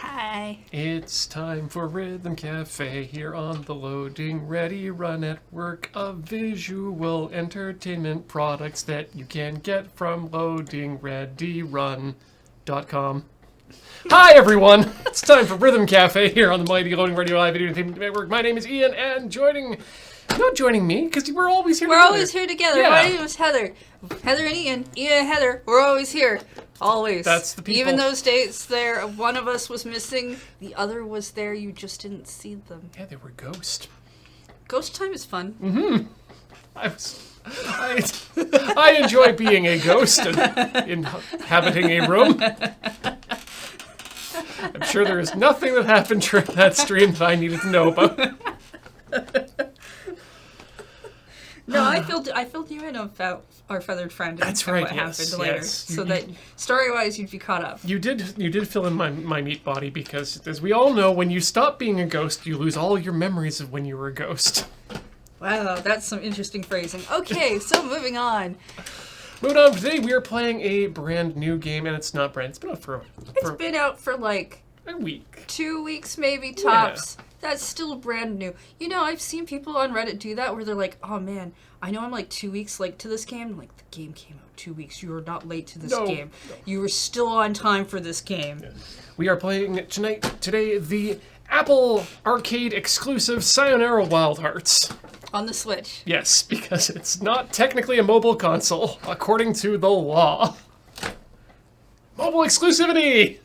Hi. It's time for Rhythm Cafe here on the Loading Ready Run Network of visual entertainment products that you can get from loadingreadyrun.com. Hi everyone! It's time for Rhythm Cafe here on the mighty Loading Radio Live Video Entertainment Network. My name is Ian, and not joining me, because we're always here We're together. always here together. Yeah. My name is Heather. Heather and Ian. Ian and Heather. We're always here. Always. That's the people. Even those dates there, one of us was missing, the other was there, you just didn't see them. Yeah, they were ghost. Ghost time is fun. Mm-hmm. I enjoy being a ghost and inhabiting a room. I'm sure there is nothing that happened during that stream that I needed to know about. No, I filled you in about our feathered friend. That's and right. What Yes, happened later, yes. so that story-wise you'd be caught up. You did fill in my meat body because, as we all know, when you stop being a ghost, you lose all your memories of when you were a ghost. Wow, that's some interesting phrasing. Okay, so moving on. Moving on, today we are playing a brand new game, and it's not brand. It's been out for It's been out for like a week. 2 weeks maybe tops. Yeah. That's still brand new. You know, I've seen people on Reddit do that where they're like, oh man, I know I'm like 2 weeks late to this game. I'm like, the game came out 2 weeks. You are not late to this game. No. You were still on time for this game. Yeah. We are playing today the Apple Arcade exclusive Sayonara Wild Hearts. On the Switch. Yes, because it's not technically a mobile console, according to the law. Mobile exclusivity!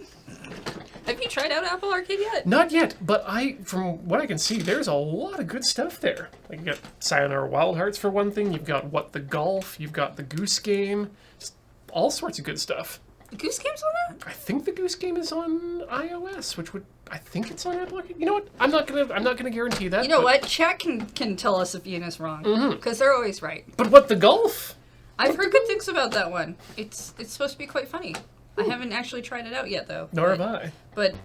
Have you tried out Apple Arcade yet? Not yet, but from what I can see, there's a lot of good stuff there. Like, you got Sayonara Wild Hearts for one thing, you've got What the Golf, you've got the Goose Game, just all sorts of good stuff. The Goose Game's on that? I think the Goose Game is on iOS, I think it's on Apple Arcade. You know what? I'm not gonna guarantee that. You know what? Chat can tell us if Ian is wrong, because they're always right. But What the Golf? I've heard good things about that one. It's supposed to be quite funny. I haven't actually tried it out yet, though. Nor have I. But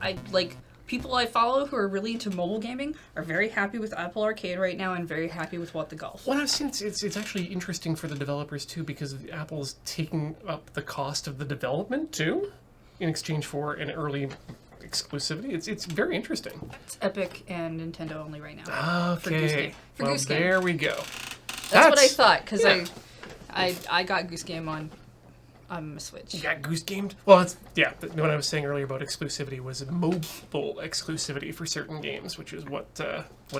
people I follow who are really into mobile gaming are very happy with Apple Arcade right now and very happy with What the Golf. What I've seen, it's actually interesting for the developers, too, because Apple's taking up the cost of the development, too, in exchange for an early exclusivity. It's very interesting. It's Epic and Nintendo only right now. Okay. For Goose Game. Well, there we go. That's what I thought, because yeah. I got Goose Game on my Switch. You got Goose Gamed? Well, what I was saying earlier about exclusivity was mobile exclusivity for certain games, which is what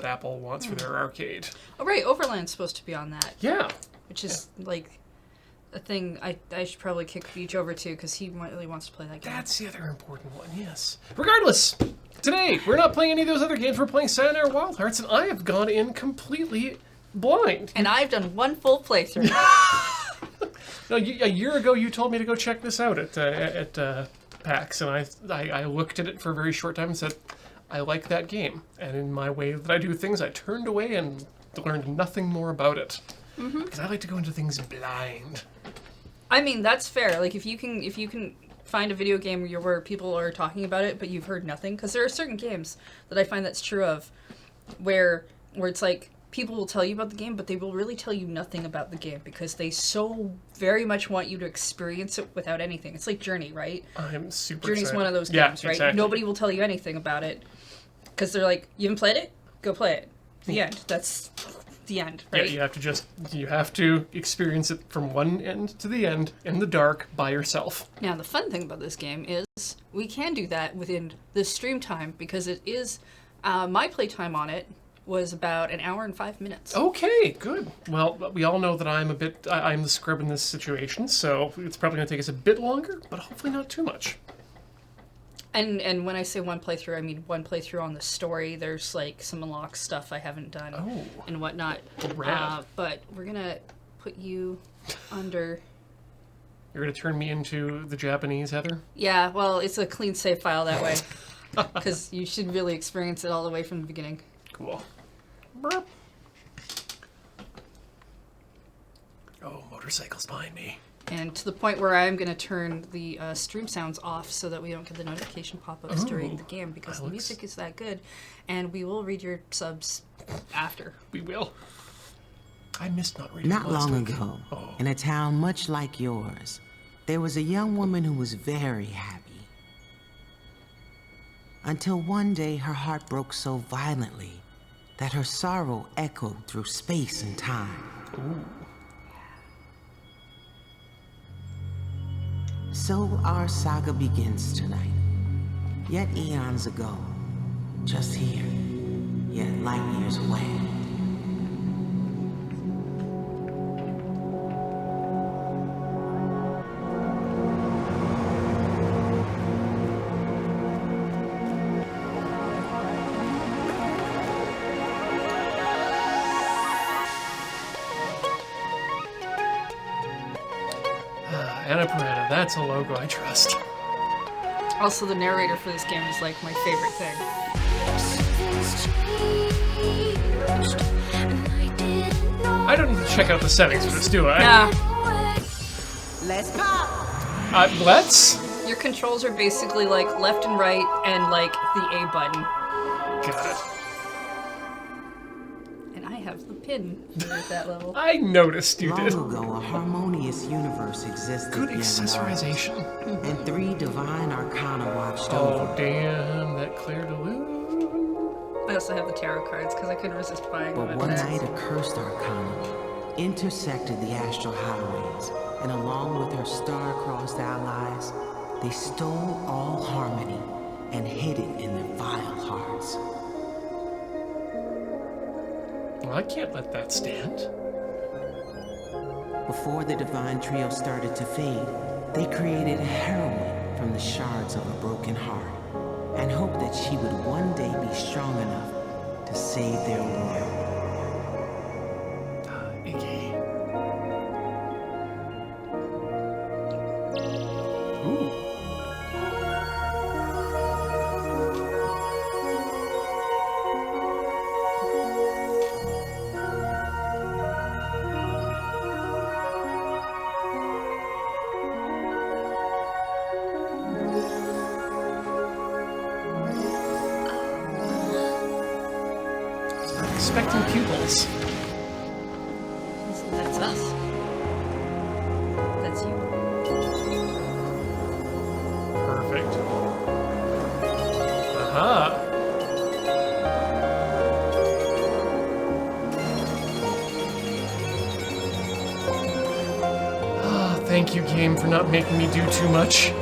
Apple wants for their arcade. Oh, right. Overland's supposed to be on that. Yeah. Which is, like, a thing I should probably kick Beach over to, because he really wants to play that game. That's the other important one, yes. Regardless, today, we're not playing any of those other games. We're playing Sayonara Wild Hearts, and I have gone in completely blind. And I've done one full playthrough. No, a year ago you told me to go check this out at PAX, and I looked at it for a very short time and said, I like that game. And in my way that I do things, I turned away and learned nothing more about it. Because I like to go into things blind. I mean, that's fair. Like, if you can find a video game where people are talking about it, but you've heard nothing, because there are certain games that I find that's true of, where it's like, people will tell you about the game, but they will really tell you nothing about the game because they so very much want you to experience it without anything. It's like Journey, right? I'm super Journey's excited. one of those games, right? Exactly. Nobody will tell you anything about it because they're like, you haven't played it? Go play it. The end. That's the end, right? Yeah, you have to experience it from one end to the end in the dark by yourself. Now, the fun thing about this game is we can do that within the stream time because it is my playtime on it was about an hour and 5 minutes. Okay, good. Well, we all know that I'm the scrub in this situation, so it's probably going to take us a bit longer, but hopefully not too much. And when I say one playthrough, I mean one playthrough on the story. There's like some unlocked stuff I haven't done and whatnot. Rad. But we're going to put you under... You're going to turn me into the Japanese, Heather? Yeah, well, it's a clean save file that way. Because you should really experience it all the way from the beginning. Cool. Burp. Oh, motorcycles behind me. And to the point where I'm going to turn the stream sounds off so that we don't get the notification pop-ups during the game because the music is that good. And we will read your subs after. We will. I missed not reading. Not long ago, in a town much like yours, there was a young woman who was very happy. until one day her heart broke so violently that her sorrow echoed through space and time. Ooh. So our saga begins tonight. Yet eons ago, just here, yet light years away. Anna Piranha, that's a logo I trust. Also, the narrator for this game is like my favorite thing. I don't need to check out the settings for this, do I? Nah, Let's pop! Let's? your controls are basically like left and right and like the A button. Got it. And I have the pin at that level. I noticed you Long did. ago, a harmonious universe existed Good beyond accessorization. ours, and 3 divine arcana watched Oh, over. damn, that Claire de Lune. I also have the tarot cards because I couldn't resist buying them. But at one first. night, a cursed arcana intersected the astral highways, and along with her star-crossed allies, they stole all harmony and hid it in their vile hearts. Well, I can't let that stand. Before the divine trio started to fade, they created a heroine from the shards of a broken heart and hoped that she would one day be strong enough to save their world. Iggy. Ooh. Expecting pupils. That's us. That's you. Perfect. Aha. Ah, thank you, game, for not making me do too much.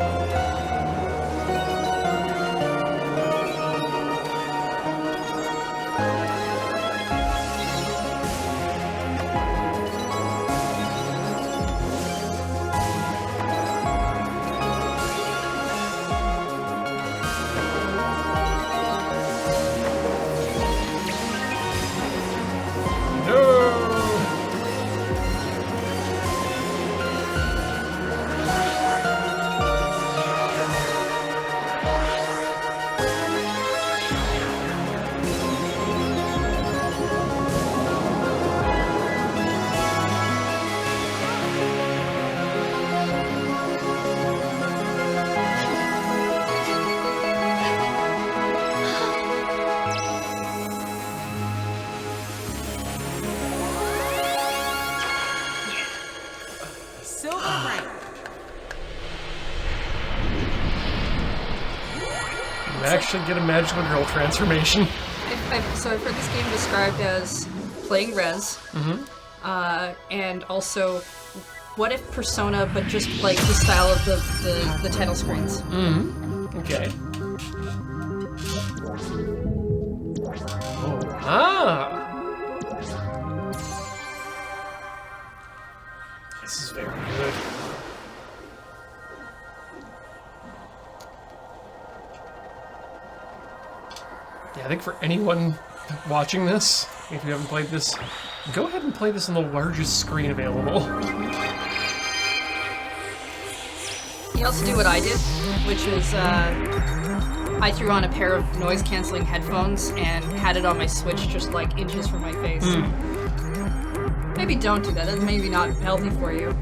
No! Silver rank. You actually get a magical girl transformation. So I've heard this game described as playing Res, and also what if Persona, but just like the style of the title screens. Okay. Oh, ah! This is very good. Yeah, I think for anyone watching this, if you haven't played this, go ahead and play this on the largest screen available. You also do what I did, which is I threw on a pair of noise-canceling headphones and had it on my Switch just like inches from my face. Maybe don't do that. That's maybe not healthy for you.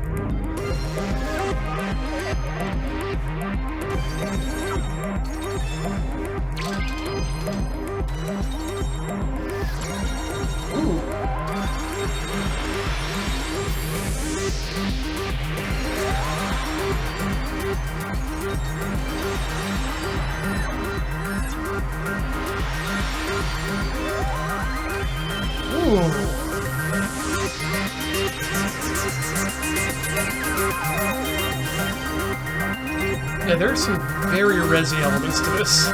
there's some very Resi elements to this.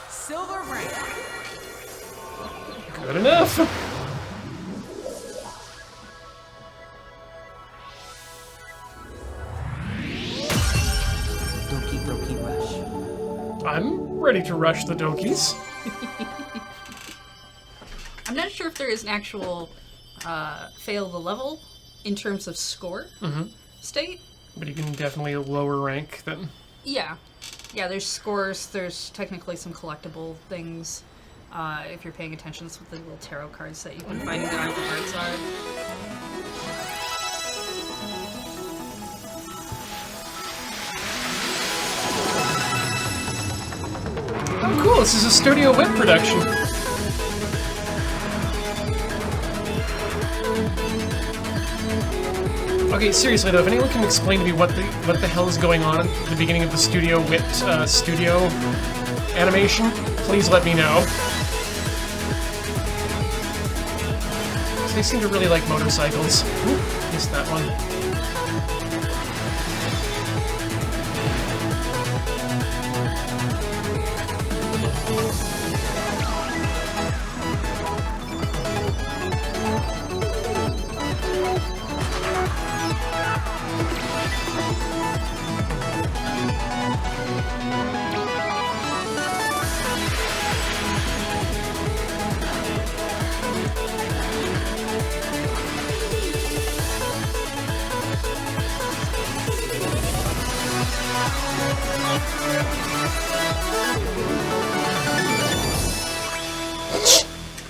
Silver rank. Good enough. Doki Doki Rush. I'm ready to rush the Dokies. I'm not sure if there is an actual fail the level in terms of score state. But you can definitely lower rank than... Yeah. Yeah, there's scores, there's technically some collectible things. If you're paying attention, that's what the little tarot cards that you've been finding that aren't the cards are. Oh, cool. This is a Studio Wit production. Okay, seriously though, if anyone can explain to me what the hell is going on at the beginning of the Studio Wit studio animation, please let me know. They seem to really like motorcycles. Ooh, missed that one.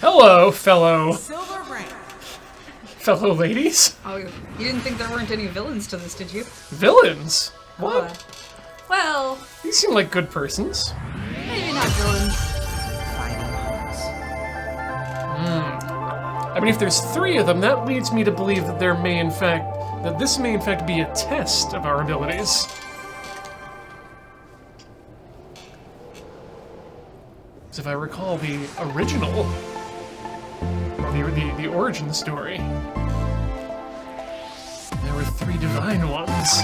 Hello, fellow ladies. Oh, you didn't think there weren't any villains to this, did you? Villains? What? Well, These seem like good persons. maybe not villains. Fighting hearts. I mean, if there's 3 of them, that leads me to believe that this may in fact be a test of our abilities. As if I recall the original, or the origin story, there were 3 divine ones.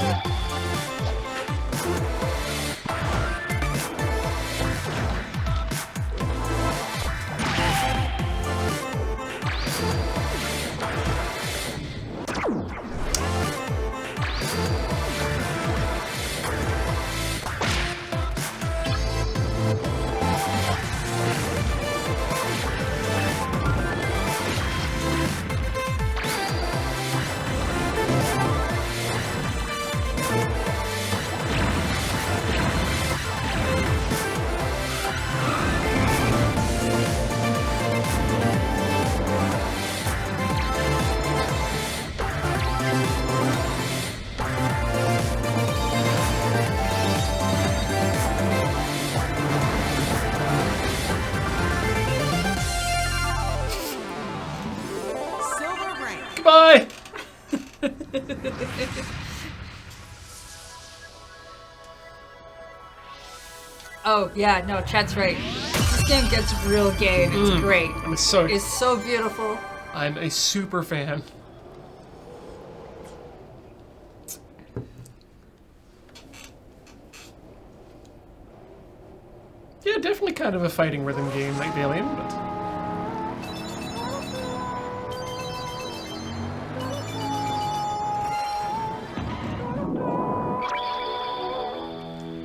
Silver rank. Goodbye! Oh, yeah, no, Chat's right. This game gets real gay and it's great. It's so beautiful. I'm a super fan. Yeah, definitely kind of a fighting rhythm game like Alien, but...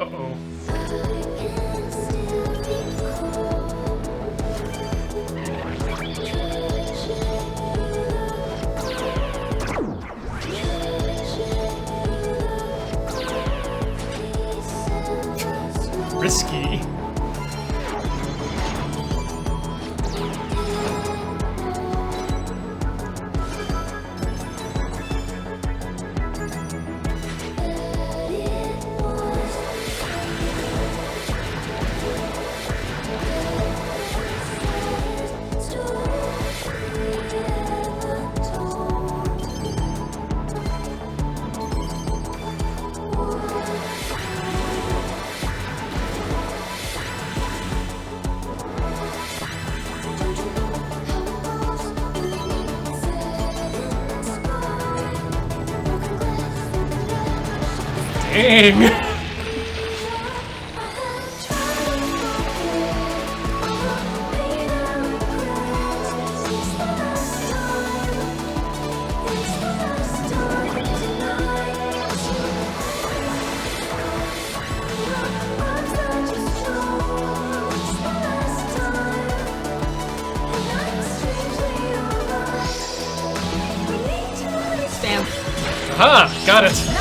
Uh-oh. Risky. Dang. Bam. Aha, got it.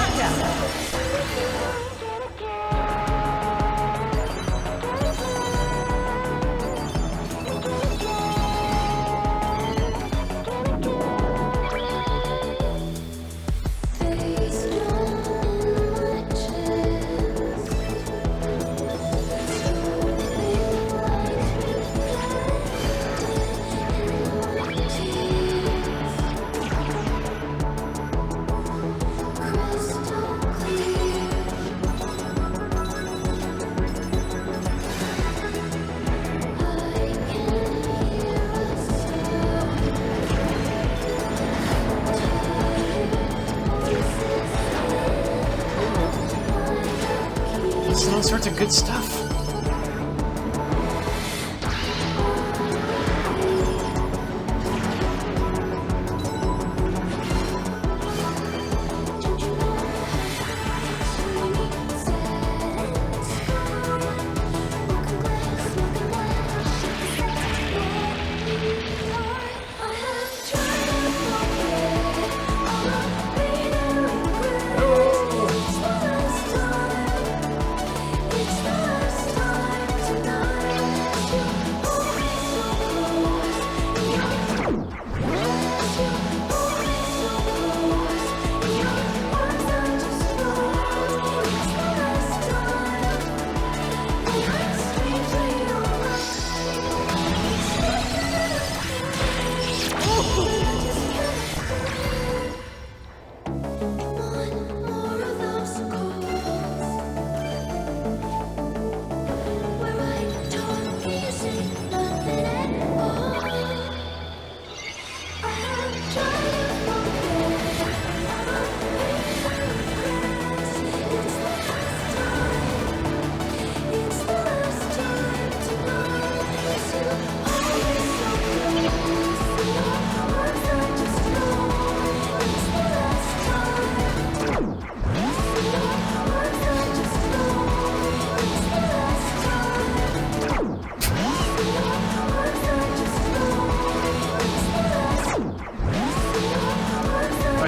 This is all sorts of good stuff.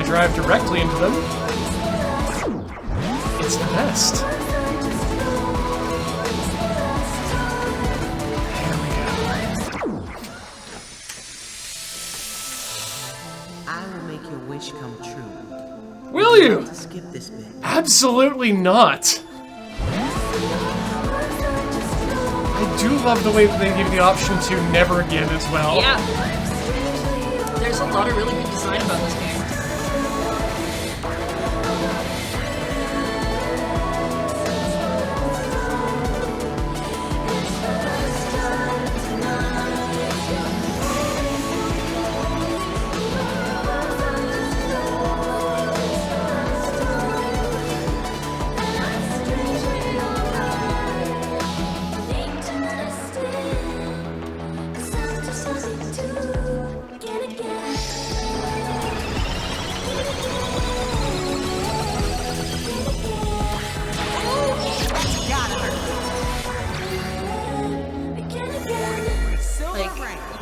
Drive directly into them. It's the best. There we go. I will make your wish come true. Will you? To skip this bit. Absolutely not. I do love the way that they give the option to never again as well. Yeah. There's a lot of really good design about this game.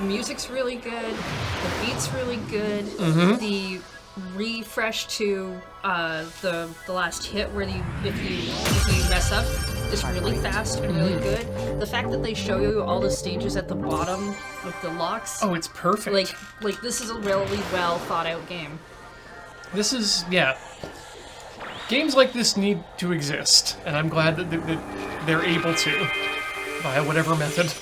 Music's really good. The beat's really good. The refresh to the last hit where if you mess up is really fast and really good. The fact that they show you all the stages at the bottom with the locks. Oh, it's perfect. Like this is a really well thought out game. This is, yeah. Games like this need to exist, and I'm glad that they're able to, via whatever method.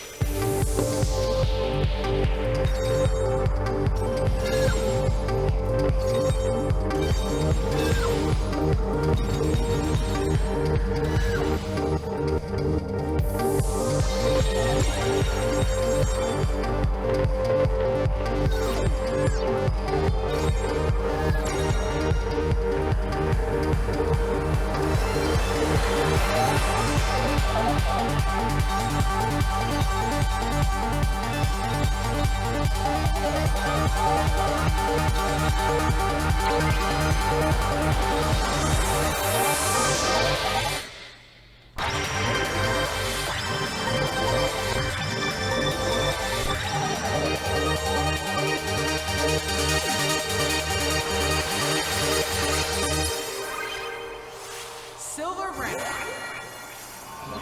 Silver rank.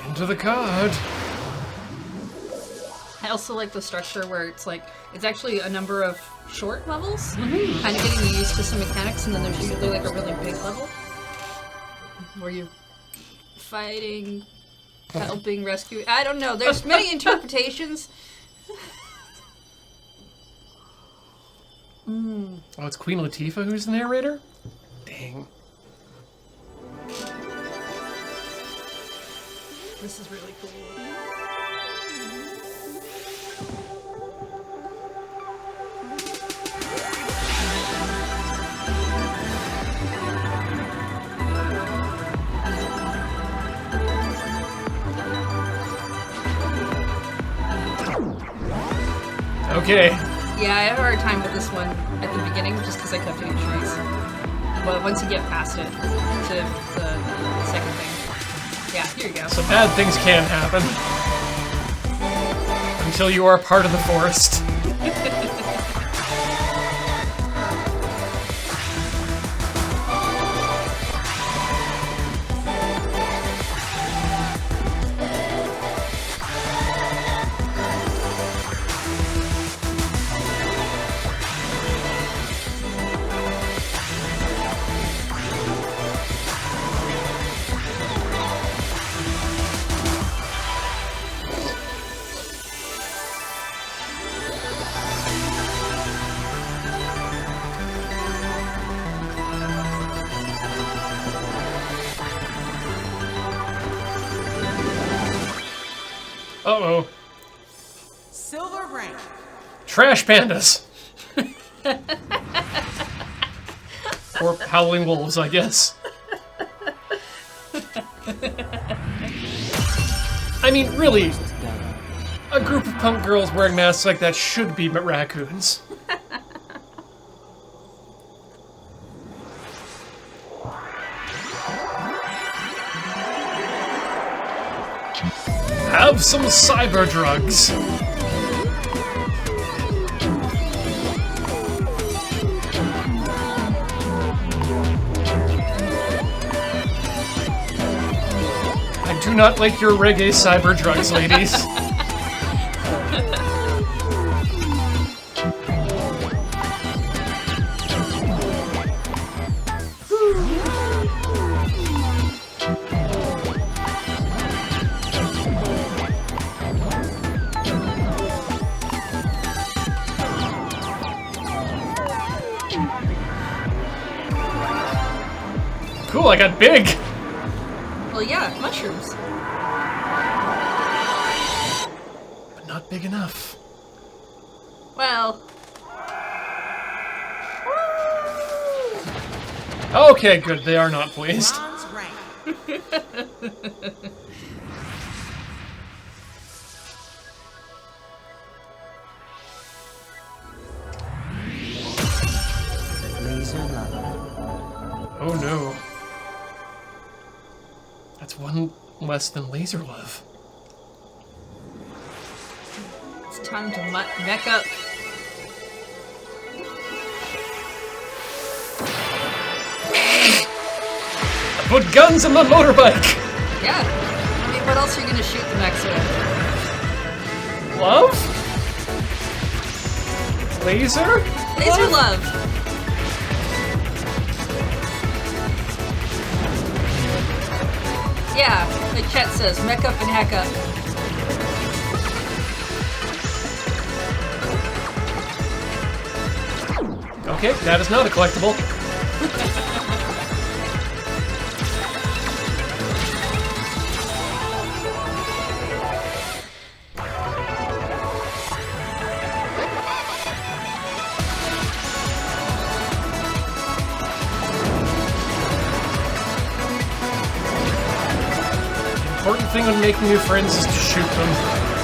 Into the card. I also like the structure where it's like, it's actually a number of short levels, kind of getting you used to some mechanics, and then there's usually like a really big level where you're fighting, helping, rescue. I don't know. There's many interpretations. Oh, it's Queen Latifah who's the narrator? Dang. This is really cool. Okay. Yeah, I have a hard time with this one at the beginning just because I kept hitting trees. But once you get past it to the second thing. Yeah, here you go. So bad things can happen. Until you are part of the forest. Uh-oh. Silver rank. Trash pandas. Or howling wolves, I guess. I mean, really, a group of punk girls wearing masks like that should be raccoons. Have some cyber drugs. I do not like your reggae cyber drugs, ladies. Cool, I got big. Well, yeah, mushrooms. But not big enough. Well, Okay, good. They are not pleased. Bronze rank. Laser love. Oh no. That's one less than laser love. it's time to mech up. Put guns on my motorbike! Yeah. I mean, what else are you gonna shoot the mechs with? Love? Laser? Laser love. Yeah, like Chet says, mech up and hack up. Okay, that is not a collectible. Important thing when making new friends is to shoot them.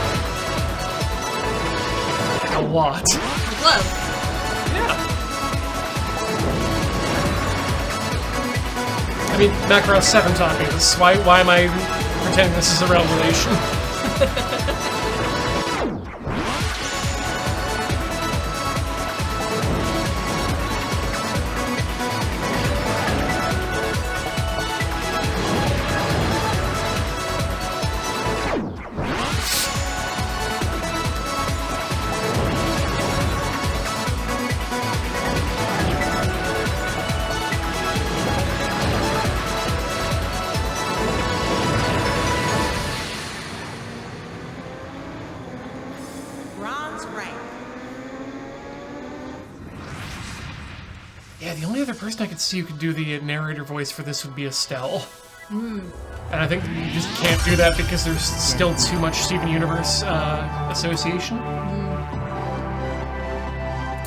a lot. With love. Yeah. I mean, Macross 7 taught me this. Why am I pretending this is a revelation? Bronze rank. Yeah, the only other person I could see who could do the narrator voice for this would be Estelle. And I think you just can't do that because there's still too much Steven Universe association.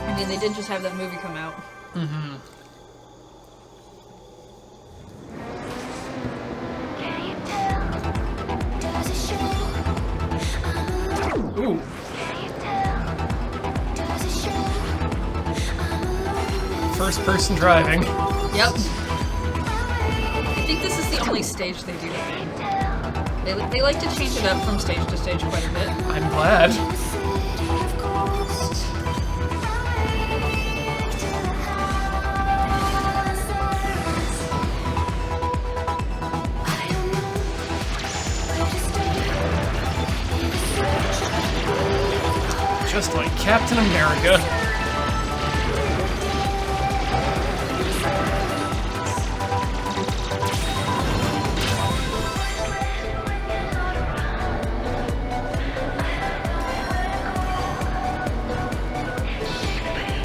I mean, they did just have that movie come out. Mm-hmm. Ooh. First person driving. Yep. I think this is the only stage they do that in. They like to change it up from stage to stage quite a bit. I'm glad. Just like Captain America.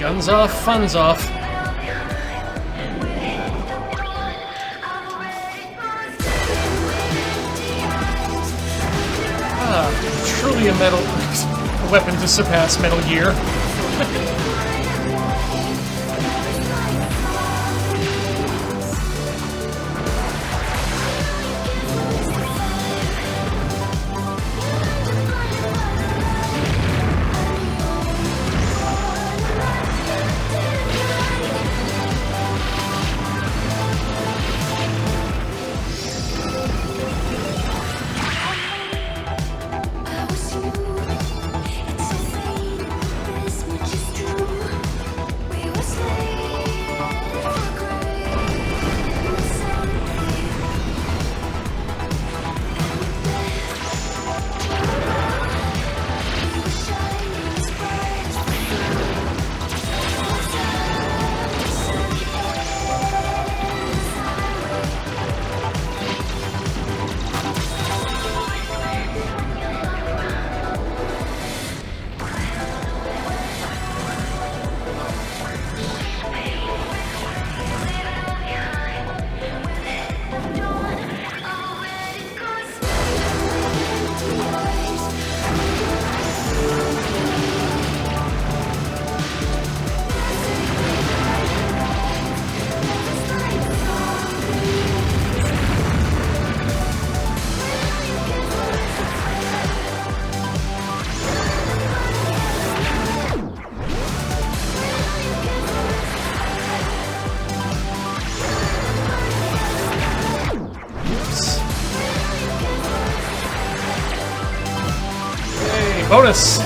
Guns off, fun's off. Truly a metal weapon to surpass Metal Gear. Bonus!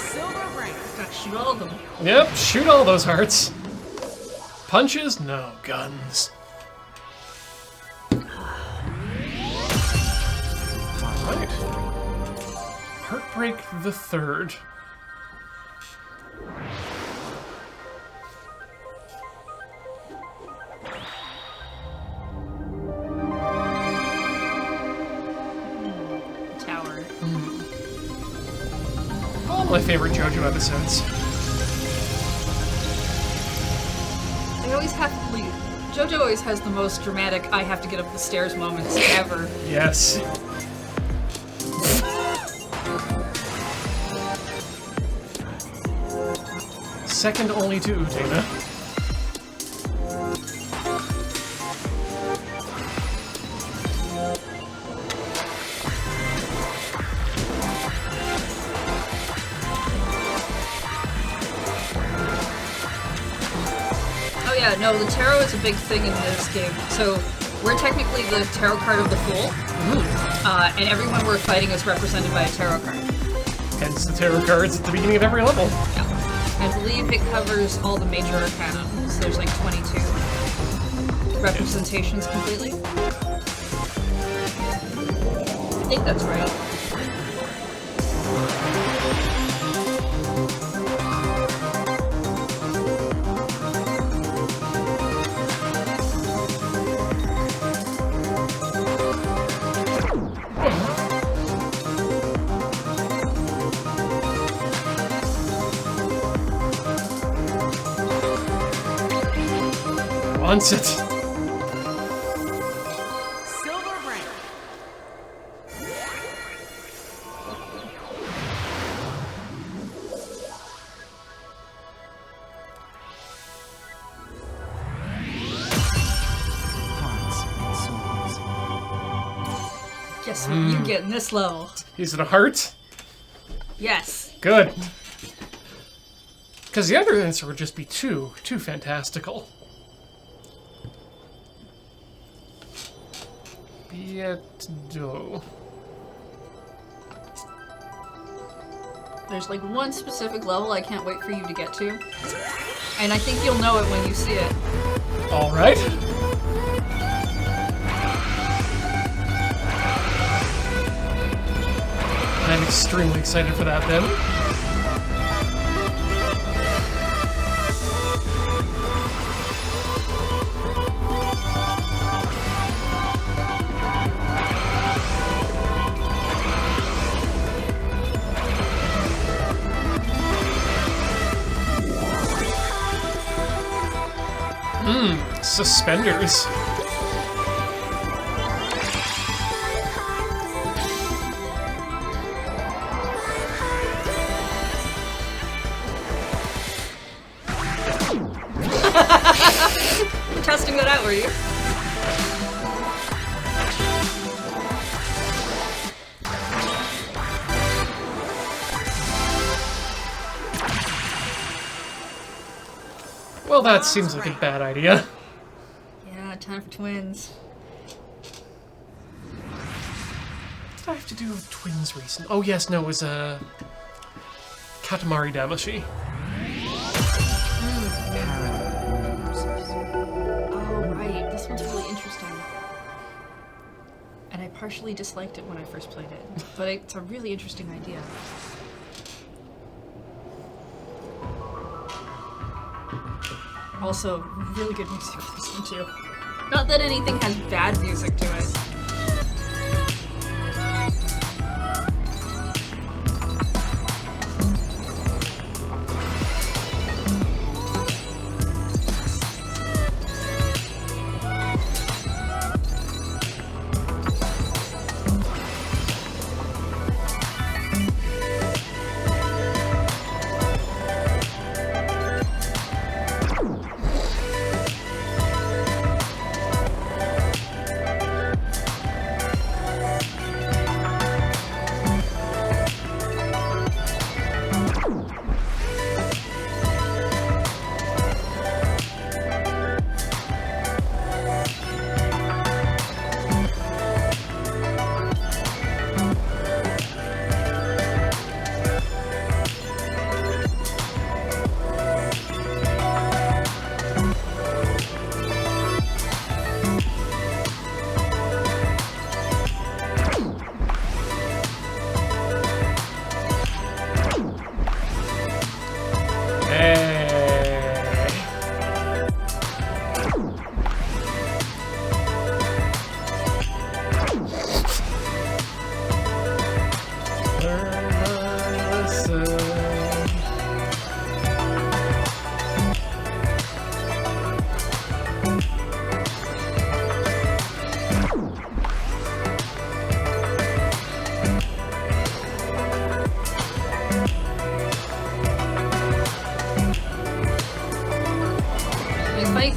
Silver rank. Shoot all of them. Yep, shoot all those hearts. Punches? No. Guns. Alright. Heartbreak the Third. Tower. All my favorite JoJo episodes. They always have to leave. JoJo always has the most dramatic I have to get up the stairs moments ever. Yes. Second only to Utena. Oh yeah, no, the tarot is a big thing in this game. So we're technically the tarot card of the Fool, and everyone we're fighting is represented by a tarot card. Hence the tarot cards at the beginning of every level. Yeah. I believe it covers all the major arcana, so there's like 22 representations completely. I think that's right. Wants it. Silver rank. Hearts and souls. Guess what you get in this level? Is it a heart? Yes. Good. Because the other answer would just be too fantastical. Yet do. There's like one specific level I can't wait for you to get to. And I think you'll know it when you see it. Alright. I'm extremely excited for that then. Suspenders. Testing that out, were you? Well, that seems like a bad idea. Yeah, time for twins. What did I have to do with twins recently? Oh yes, no, it was Katamari Damacy. Oh, right. This one's really interesting. And I partially disliked it when I first played it. But it's a really interesting idea. Also, really good music for this one too. Not that anything has bad music to it.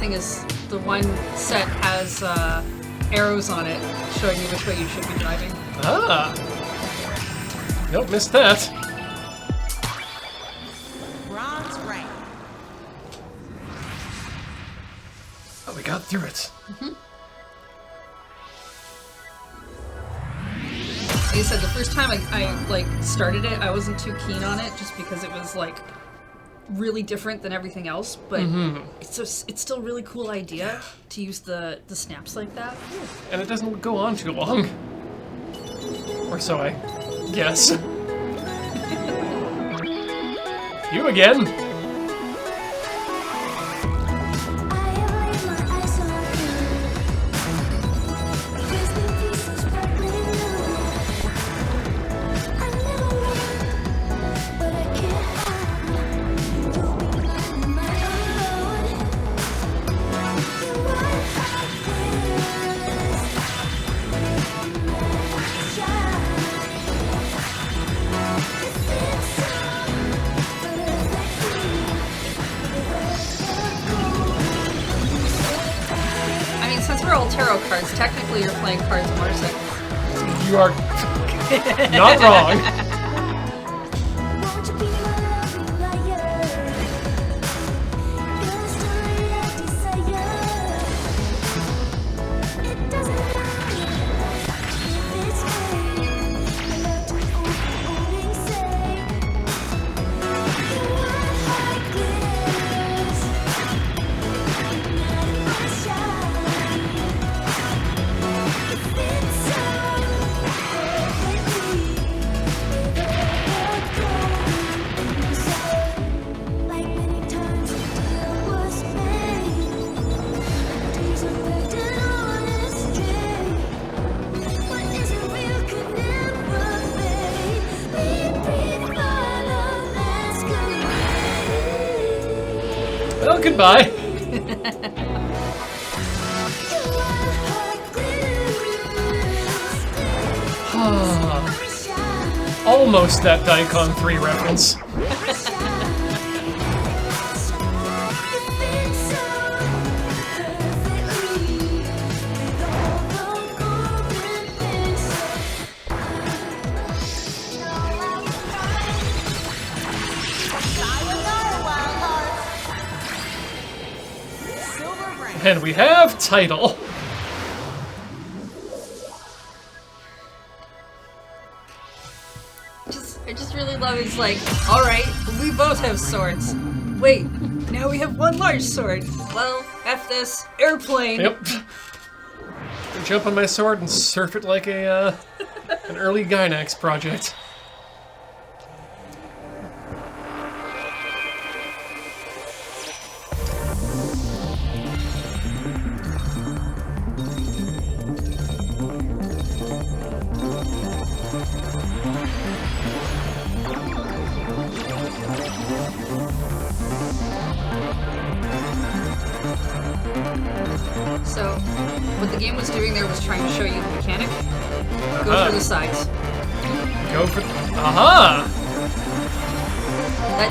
thing is the one set has arrows on it showing you which way you should be driving. Ah. Nope, missed that. Bronze rank. Oh, we got through it. Like I said, the first time I like started it, I wasn't too keen on it just because it was like really different than everything else. But it's still a really cool idea to use the snaps like that. And it doesn't go on too long. Or so I guess. You again. I mean, since we're all tarot cards, technically you're playing cards of motorcycles. You are not wrong. Well, goodbye. Almost that Daikon 3 reference. And we have title. I just really love he's like, alright, we both have swords. Wait, now we have one large sword. Well, F this, airplane. Yep. Jump on my sword and surf it like a an early Gynax project. So, what the game was doing there was trying to show you the mechanic. Go through the sides. Go for... Aha!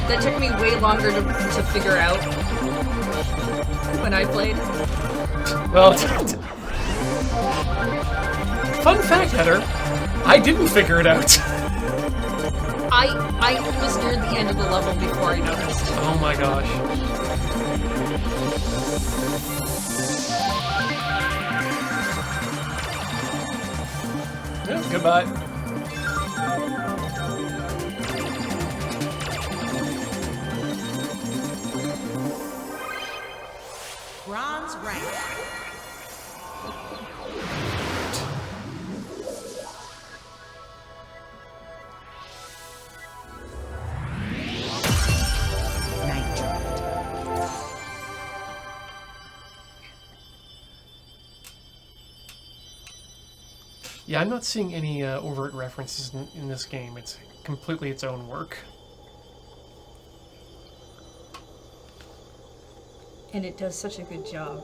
That took me way longer to figure out when I played. Well, fun fact, Heather, I didn't figure it out. I was near the end of the level before I noticed. Oh my gosh. Yeah, goodbye. Bronze rank. Yeah, I'm not seeing any overt references in this game. It's completely its own work. And it does such a good job.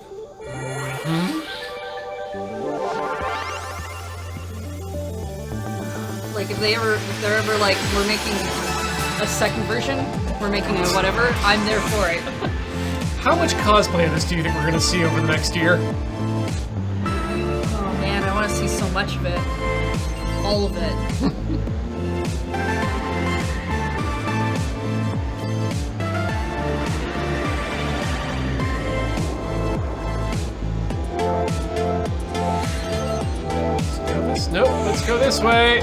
Like if they're ever like, we're making a second version, we're making a whatever, I'm there for it. How much cosplay of this do you think we're going to see over the next year? Oh man, I want to see so much of it. All of it. Nope, let's go this way.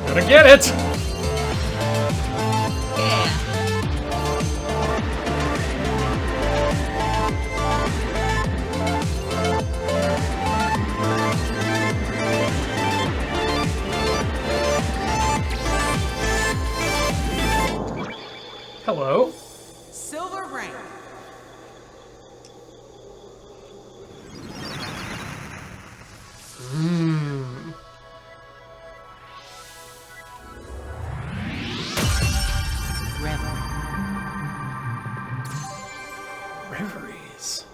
Gotta get it! Hello? Silver rank. Reveries.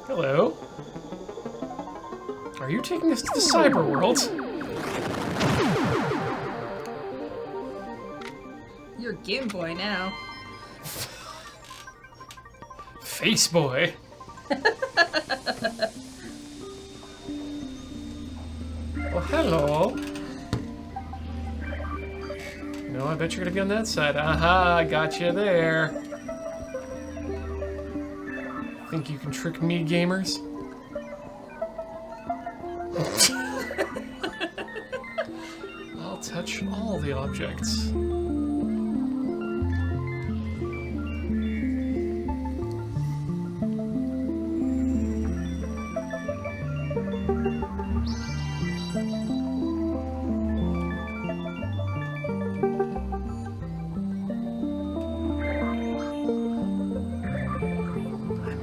Hello? Are you taking us to the cyber world? You're Game Boy now. Face boy. Well, hello. No, I bet you're gonna be on that side. Aha, I got you there. Think you can trick me, gamers? I'll touch all the objects.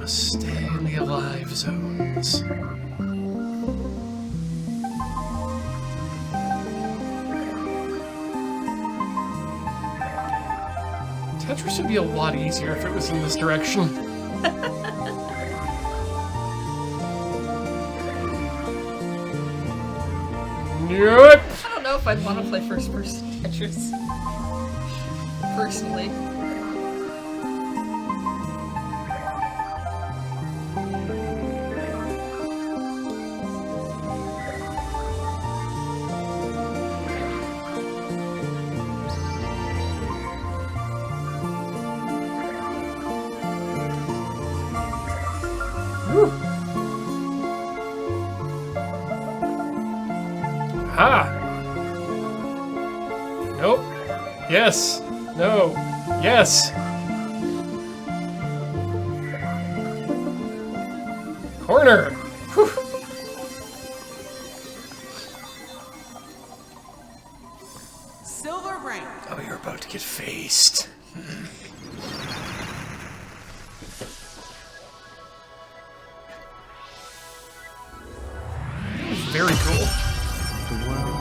Stay in the alive zones. Tetris would be a lot easier if it was in this direction. Nope. I don't know if I'd want to play first-person Tetris. Personally. Ha! Nope. Yes. No. Yes. Corner. Whew. Silver rank. Oh, you're about to get faced. Very cool. The world.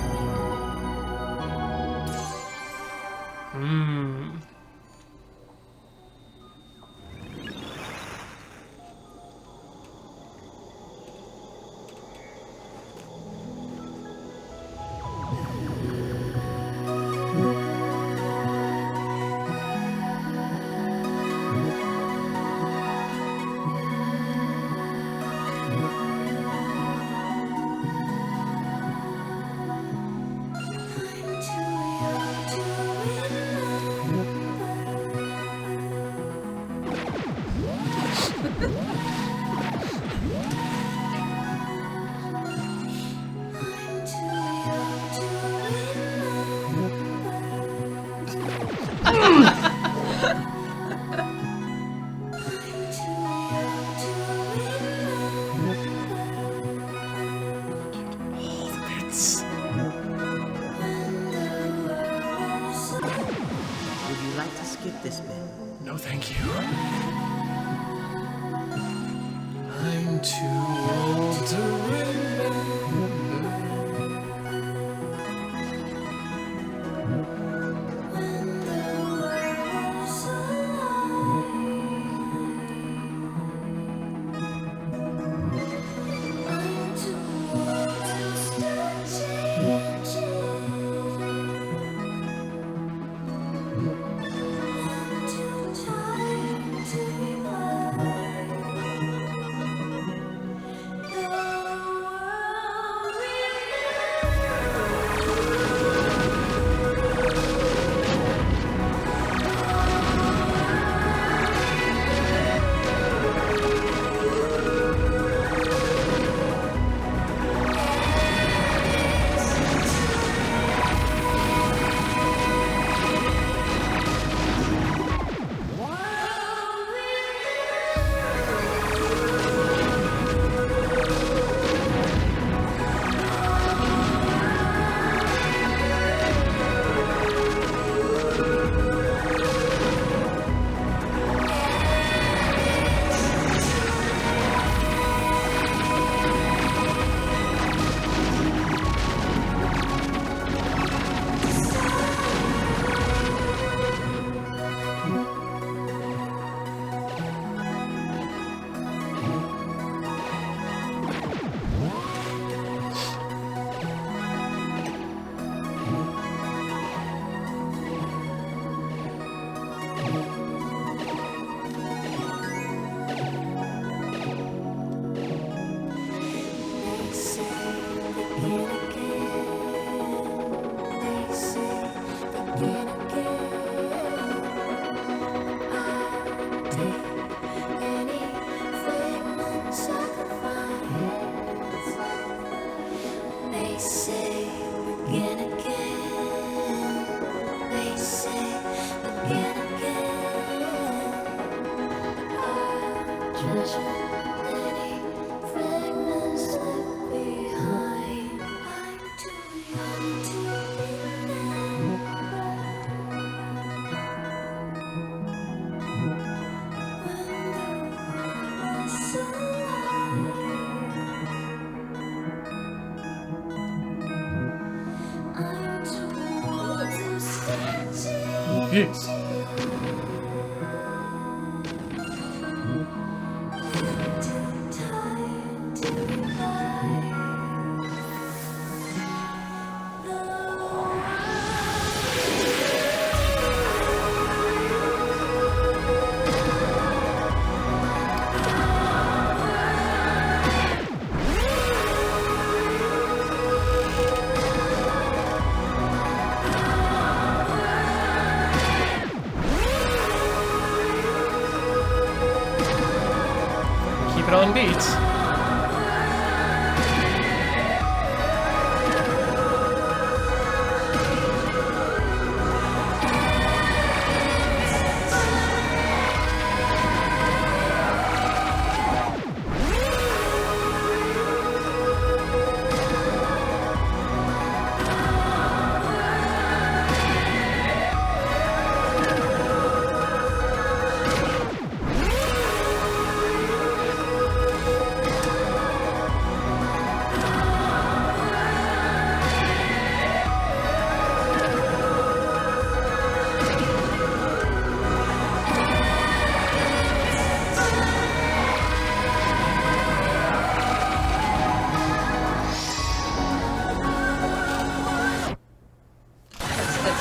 this bit. No, thank you. I'm too old to remember. Yes. Keep it on beats.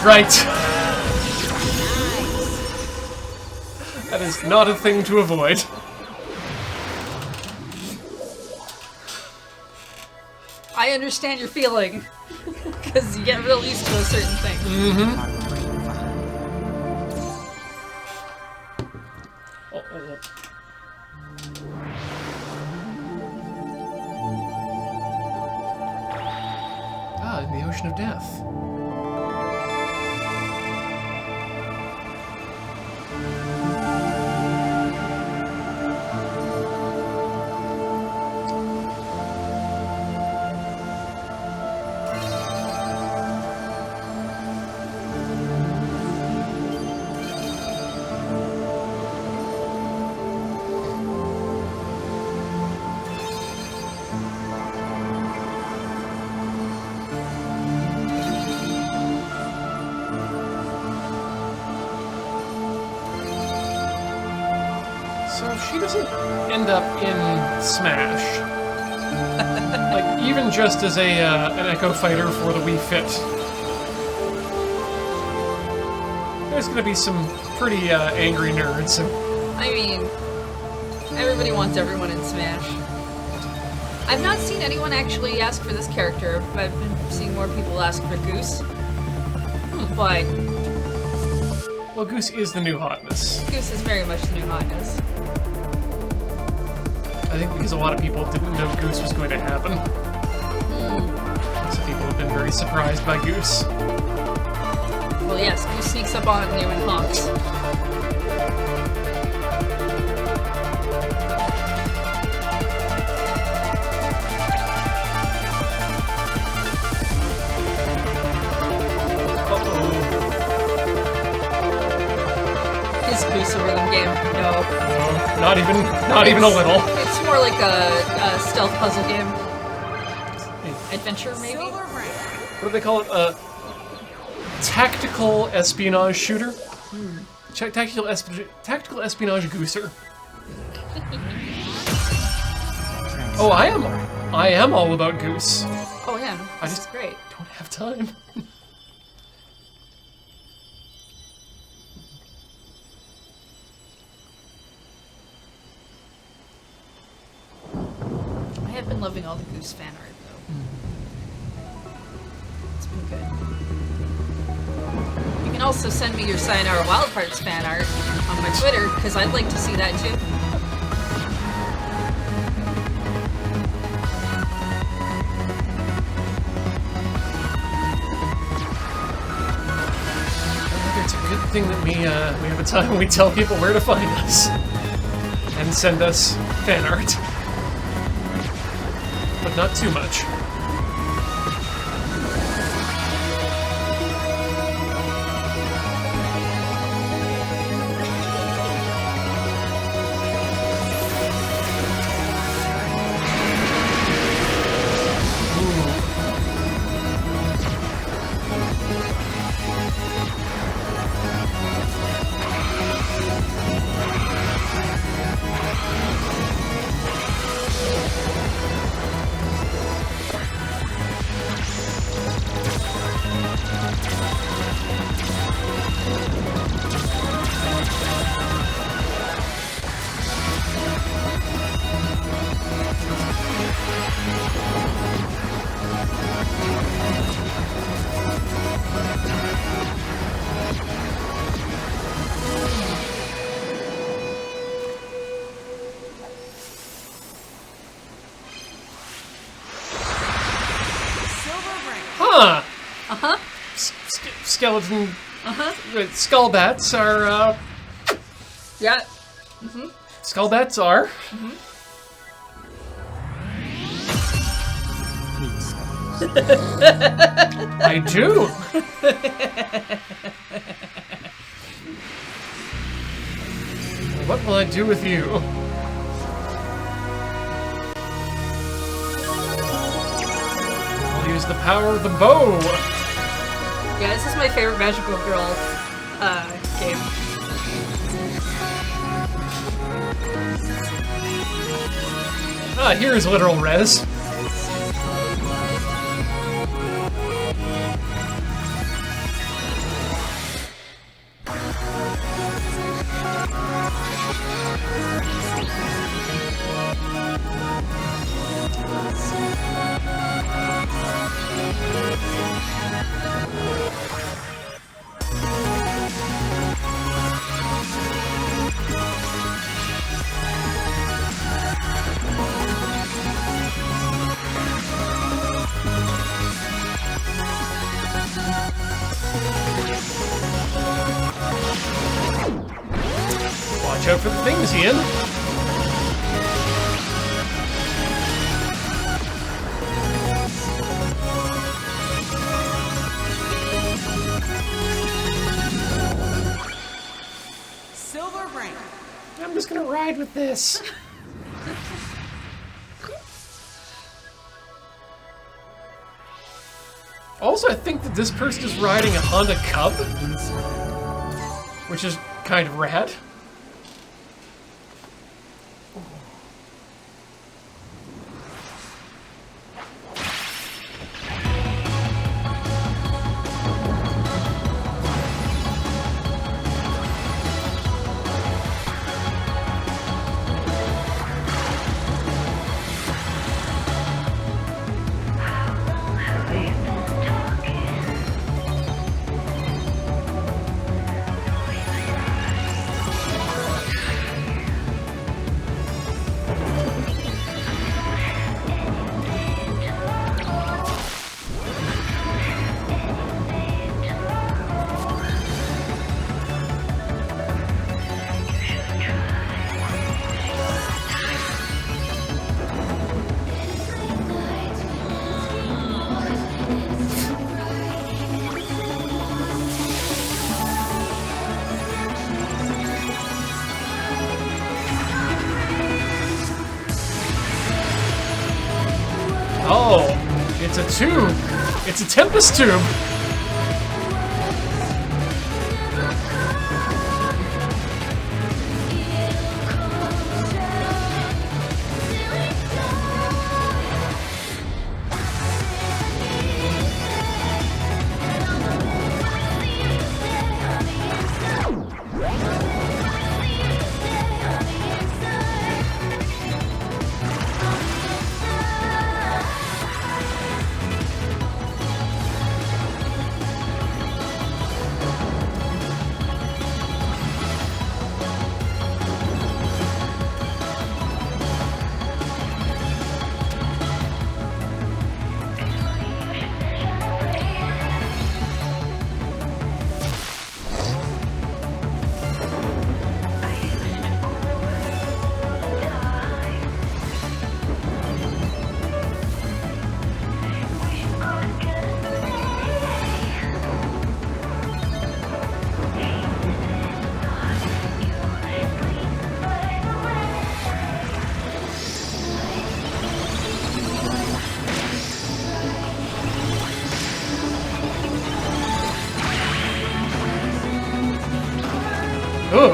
Right. That is not a thing to avoid. I understand your feeling. Because you get real used to a certain thing. Ah, in the ocean of death. well, she doesn't end up in Smash. Like, even just as an Echo Fighter for the Wii Fit, there's gonna be some pretty angry nerds. I mean, everybody wants everyone in Smash. I've not seen anyone actually ask for this character, but I've been seeing more people ask for Goose. But Well, Goose is the new hotness. Goose is very much the new hotness. I think because a lot of people didn't know Goose was going to happen. So people have been very surprised by Goose. Well, yes, Goose sneaks up on you and honks. Is Goose a rhythm game? No. No, not even a little. It's more like a stealth puzzle game. Adventure, maybe? What do they call it? Tactical espionage shooter? Tactical espionage gooser. Oh, I am all about Goose. Oh yeah, I this just is great. don't have time. I have been loving all the Goose fan art, though. It's been good. You can also send me your Sayonara Wild Hearts fan art on my Twitter, because I'd like to see that too. It's a good thing that we have a time when we tell people where to find us and send us fan art, but not too much. Huh. Uh-huh. Skeleton. Uh-huh. Skull bats are. Yeah. Skull bats are. I do. What will I do with you? I'll use the power of the bow. Yeah, this is my favorite Magical Girl game. Ah, here's literal res. Watch out for the things, Ian. Silver ring. I'm just gonna ride with this. Also, I think that this person is riding a Honda Cub, which is kind of rad. It's a tube. It's a Tempest tube. Ooh.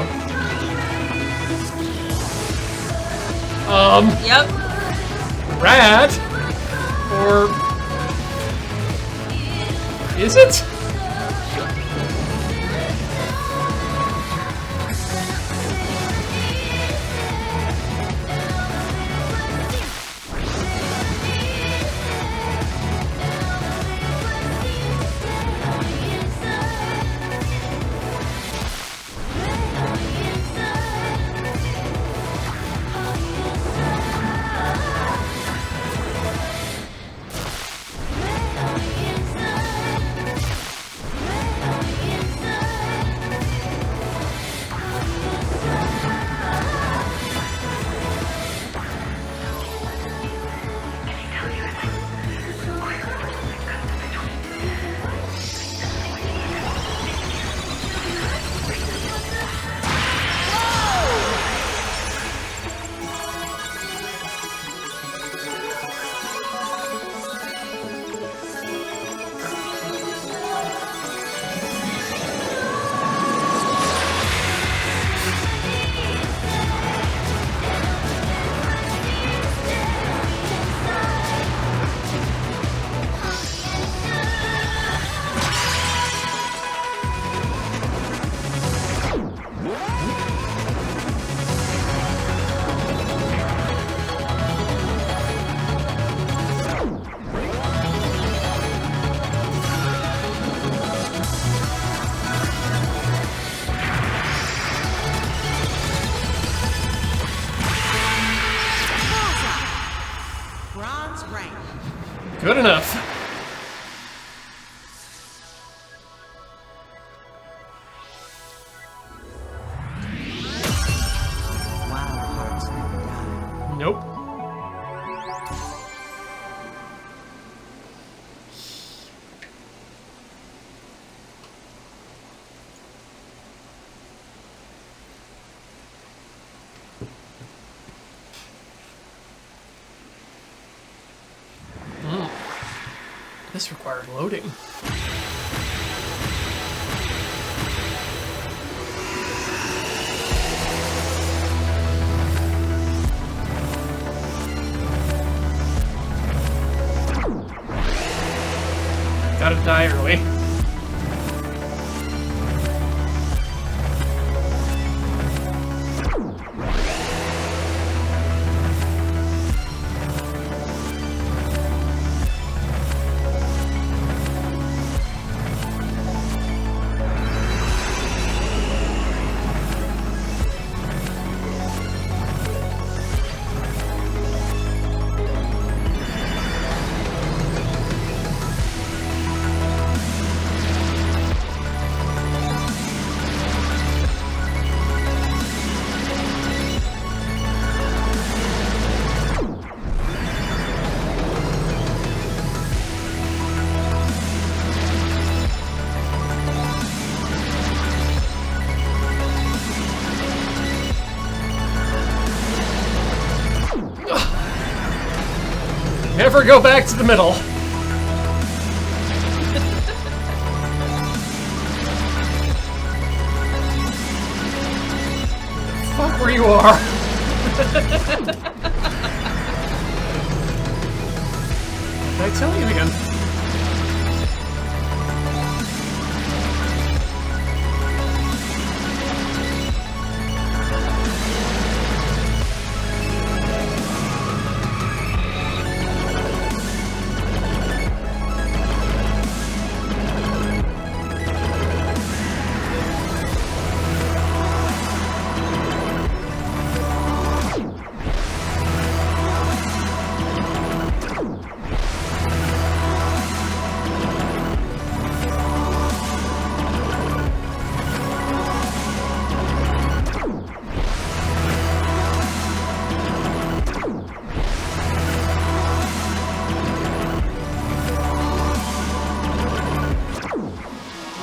Yep. Rat? Or... is it? Bronze rank. Good enough. Wild hearts never die. Nope. This required loading. Gotta die early. Never go back to the middle. you are. Did I tell you again?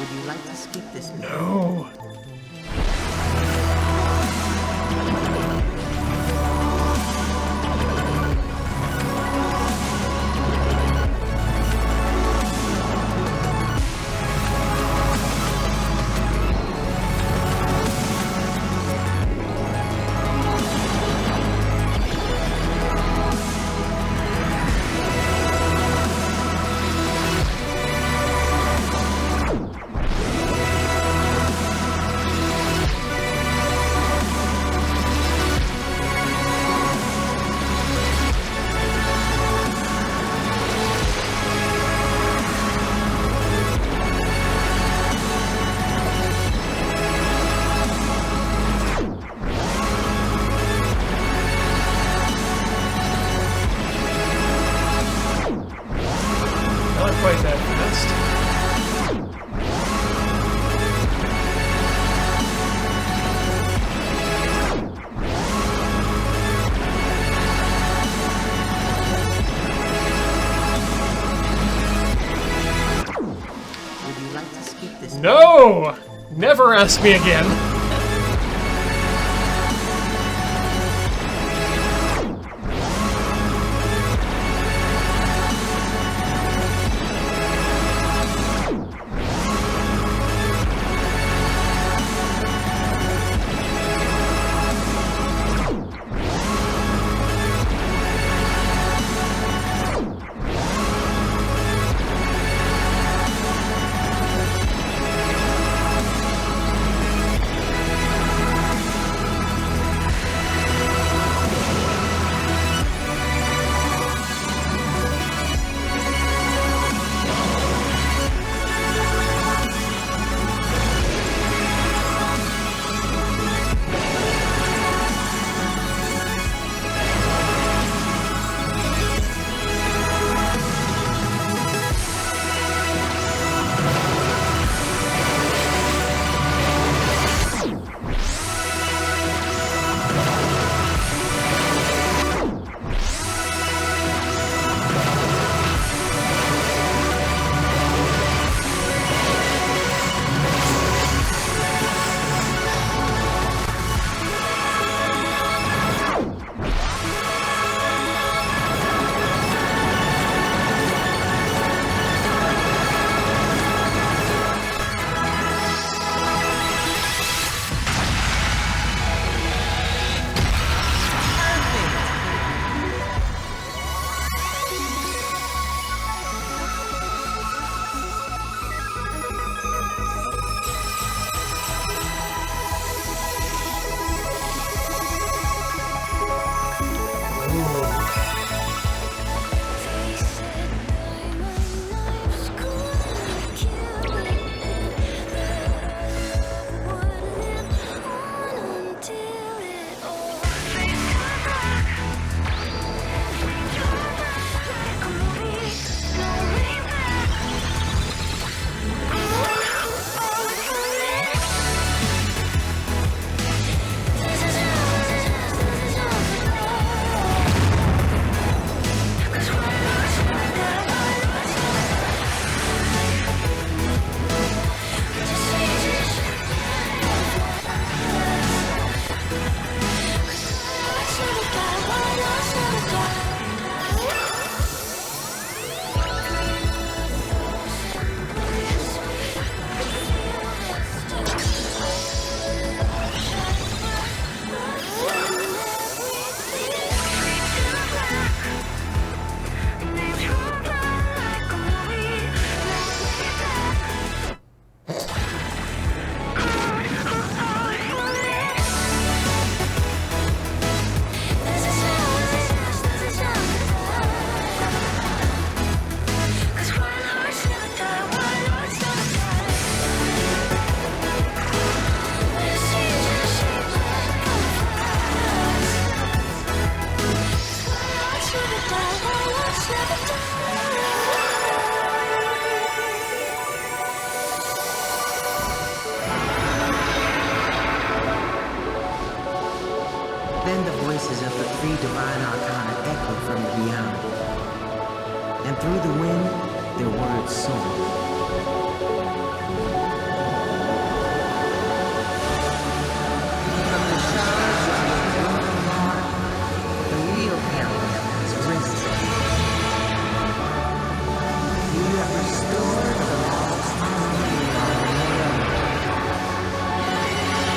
Would you like to skip this bit? No. Not quite that fast. Would you like to skip this bit? No! Never ask me again. voices of the three divine arcana echoed from the beyond. And through the wind, their words soared. From the shards of your broken heart, the real peril has risen. You have restored the lost harmony of the world. Now you must go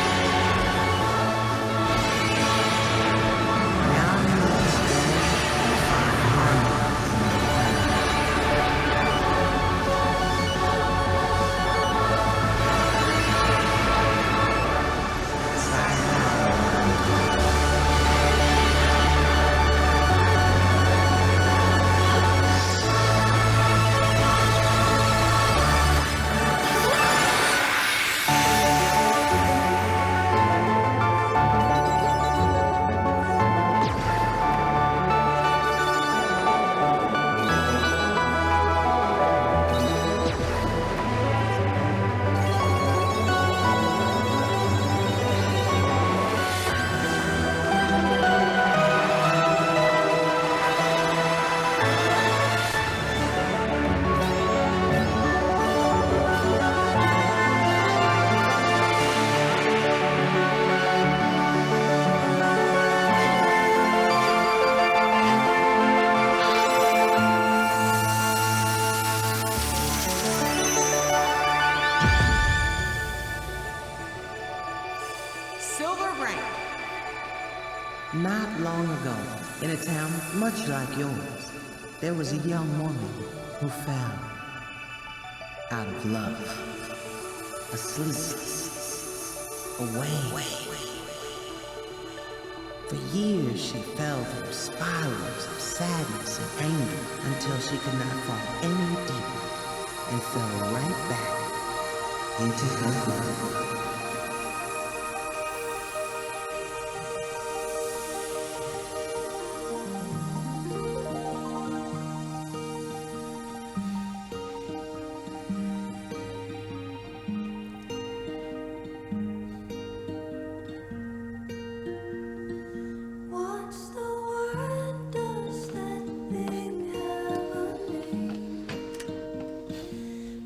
and find harmony in the past. Silver rank. Not long ago, in a town much like yours, there was a young woman who fell out of love, asleep, away. For years she fell through spirals of sadness and anger until she could not fall any deeper and fell right back into her grave. What's the word? Does that thing have a name?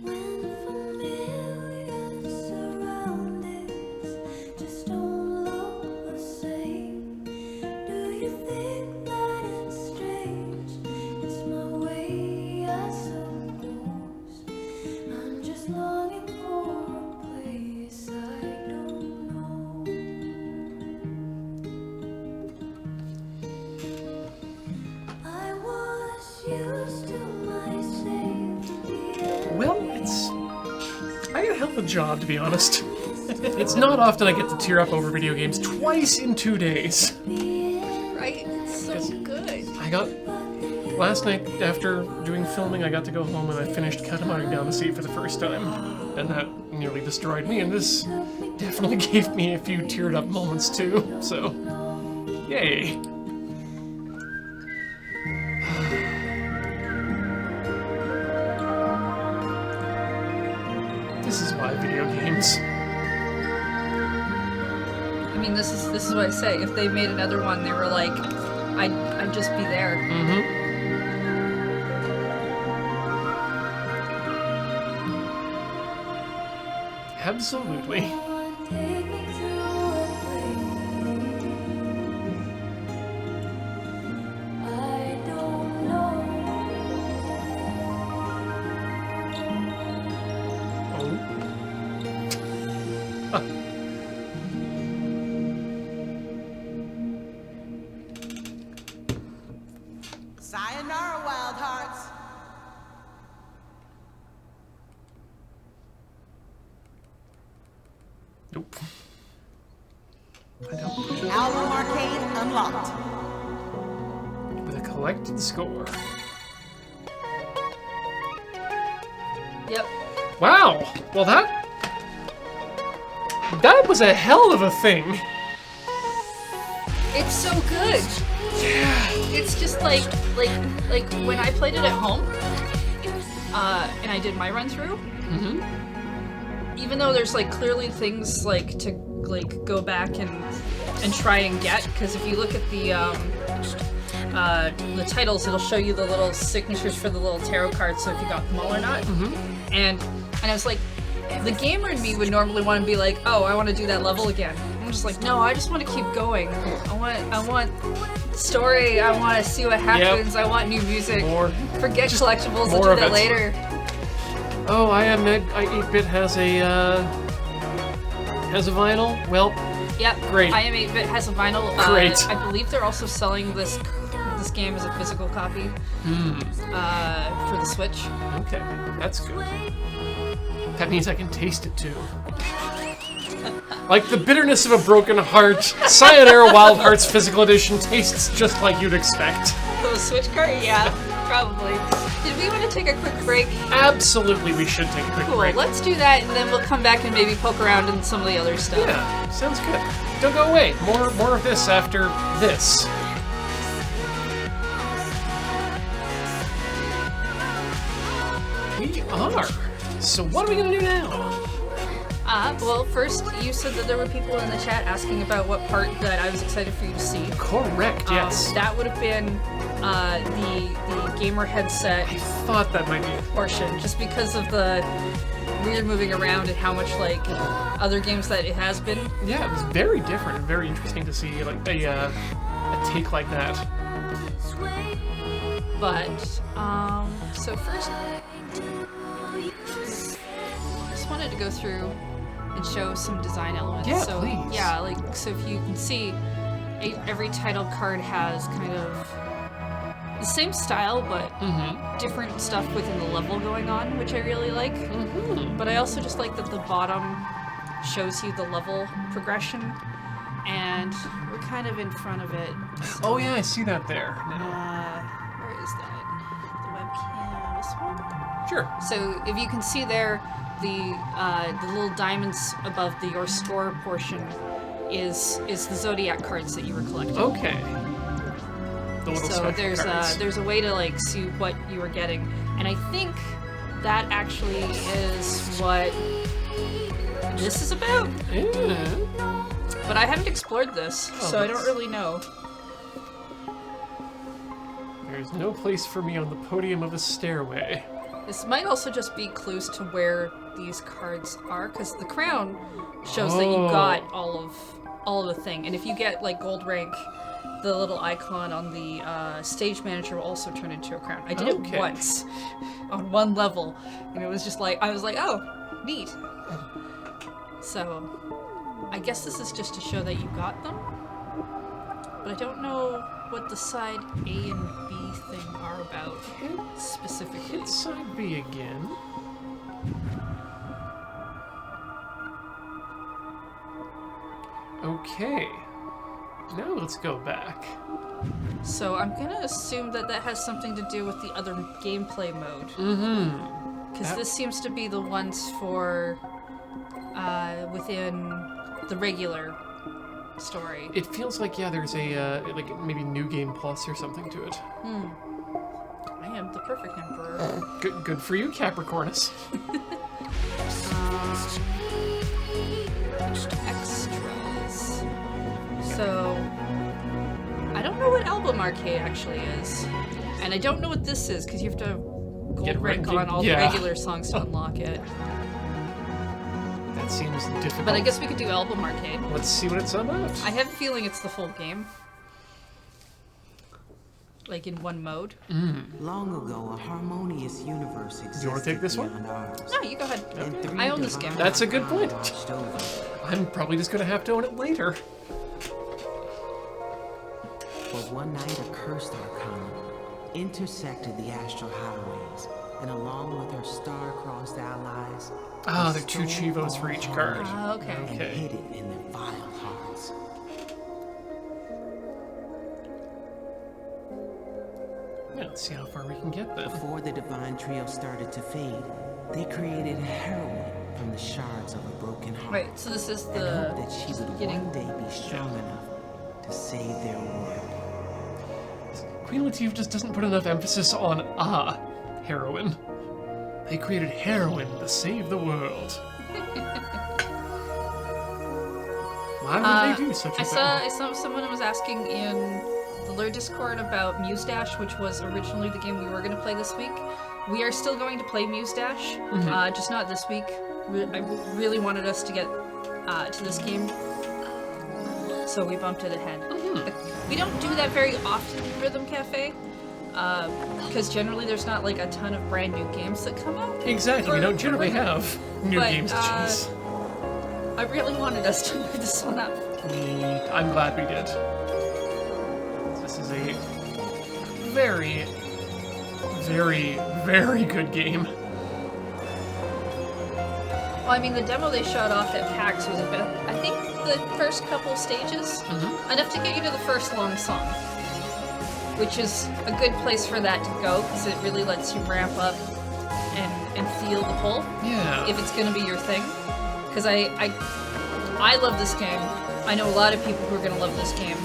When familiar surroundings just don't look the same, do you think that it's strange? It's my way, I suppose. I'm just longing for a place I don't know. I was used to my safety. Well, I got a hell of a job, to be honest. It's not often I get to tear up over video games twice in 2 days. Right? It's so good. Last night, after doing filming, I got to go home and I finished Katamari Damacy for the first time. And that nearly destroyed me, and this definitely gave me a few teared up moments too, so yay. This is why video games. I mean, this is what I say. If they made another one, they were like, I'd just be there. Mm-hmm. Absolutely. Take me to a place I don't know. Oh. Sayonara, Wild Hearts. Nope. Album Arcade unlocked. With a collected score. Yep. Wow! Well, that was a hell of a thing. It's so good. Yeah. It's just like when I played it at home, and I did my run through. Mm-hmm. even though there's like clearly things like to like go back and try and get, because if you look at the titles, it'll show you the little signatures for the little tarot cards, so if you got them all or not. And I was like, the gamer in me would normally want to be like, oh, I want to do that level again. I'm just like, no, I just want to keep going. I want story. I want to see what happens. I want new music. Forget collectibles. I'll do that later. Oh, I admit, 8-Bit has a vinyl. Well, yep. Great. I Am 8-Bit has a vinyl. Great. I believe they're also selling this game as a physical copy for the Switch. Okay, that's good. That means I can taste it too. Like the bitterness of a broken heart, Sayonara Wild Hearts Physical Edition tastes just like you'd expect. The Switch cart? Yeah, probably. Did we want to take a quick break? Absolutely, we should take a quick break. Cool, let's do that, and then we'll come back and maybe poke around in some of the other stuff. Yeah, sounds good. Don't go away. More of this after this. We are. So what are we gonna do now? Well, first, you said that there were people in the chat asking about what part that I was excited for you to see. Correct, yes. That would have been the gamer headset I thought that might be it. portion, just because of the weird moving around and how much like other games that it has been. Yeah, it was very different and very interesting to see like a take like that. But so first, just wanted to go through and show some design elements. Yeah, so please. yeah, like so if you can see, every title card has kind of the same style, but different stuff within the level going on, which I really like. But I also just like that the bottom shows you the level progression, and we're kind of in front of it. So, Oh yeah, I see that there. where is that? The webcam. This one. Sure. So if you can see there, the little diamonds above the your store portion is the zodiac cards that you were collecting. Okay. The little So special cards. there's a way to like see what you were getting, and I think that actually is what this is about. Yeah. But I haven't explored this, so I don't really know. There's no place for me on the podium of a stairway. This might also just be clues to where these cards are, because the crown shows that you got all of the thing, and if you get like gold rank, the little icon on the stage manager will also turn into a crown. I did it once on one level, and it was just like I was like, oh, neat. So I guess this is just to show that you got them, but I don't know what the side A and B thing are about specifically. Hit side B again. Okay. Now let's go back. So I'm gonna assume that that has something to do with the other gameplay mode. Because this seems to be the ones for within the regular story. It feels like, yeah, there's a, like, maybe New Game Plus or something to it. I am the perfect emperor. Good for you, Capricornus. Extras. So I don't know what Album Arcade actually is. And I don't know what this is, because you have to gold rank on all the regular songs to unlock it. That seems difficult. But I guess we could do Album Arcade. Let's see what it's about. I have a feeling it's the full game. Like in one mode. Long ago, a harmonious universe existed. You wanna take this one? beyond ours. No, you go ahead. And three I own this divine game. That's a good point. watched over it. I'm probably just gonna have to own it later. But one night, a cursed arcana intersected the astral highways, and along with her star-crossed allies, Ah, they there are two stole Chivos all for each harmony card. Okay. and Okay. hid it in their vile hearts. Yeah, let's see how far we can get then. Before the divine trio started to fade, they created heroin from the shards of a broken heart. Right, so this is and the hoped that she would beginning. one day be strong enough to save their world. Queen Latifah just doesn't put enough emphasis on heroin. They created heroin to save the world. Why would they do such a I thing? I saw someone was asking in the Lure Discord about Muse Dash, which was originally the game we were going to play this week. We are still going to play Muse Dash, just not this week. I really wanted us to get to this game, so we bumped it ahead. We don't do that very often in Rhythm Cafe, because generally there's not like a ton of brand new games that come out. Exactly, we don't generally have new But, games to choose. I really wanted us to move this one up. I'm glad we did. This is a very, very, very good game. Well, I mean, the demo they showed off at PAX was about, I think, the first couple stages. Enough to get you to the first long song. Which is a good place for that to go, because it really lets you ramp up and feel the pull. Yeah. If it's going to be your thing. Because I love this game. I know a lot of people who are going to love this game.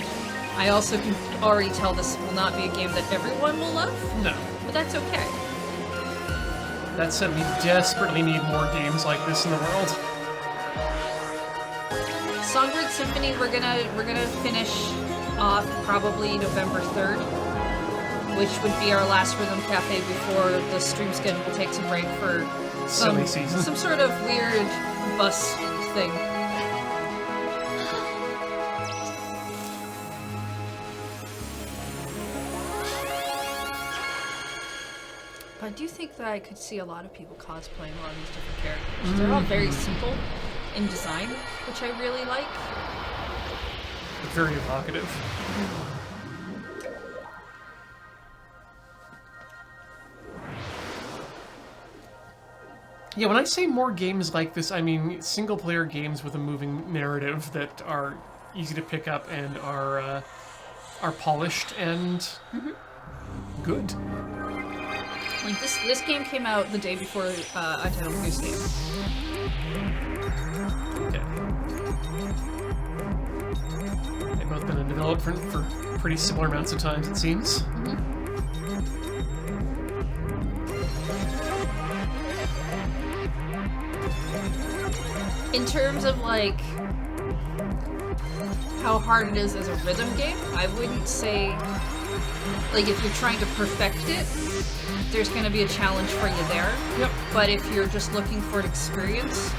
I also can already tell this will not be a game that everyone will love. No. But that's okay. That said, we desperately need more games like this in the world. Songbird Symphony we're gonna finish off probably November 3rd, which would be our last Rhythm Cafe before the stream schedule takes a break for Silly season. some sort of weird bus thing. But I do think that I could see a lot of people cosplaying a lot of these different characters. They're all very simple in design, which I really like. Very evocative. Yeah, when I say more games like this, I mean single-player games with a moving narrative that are easy to pick up and are polished and good. Like this game came out the day before Untitled Goose Game. Okay. They've both been in development for pretty similar amounts of times, it seems. In terms of like how hard it is as a rhythm game, I wouldn't say like if you're trying to perfect it, there's going to be a challenge for you there. Yep. But if you're just looking for an experience,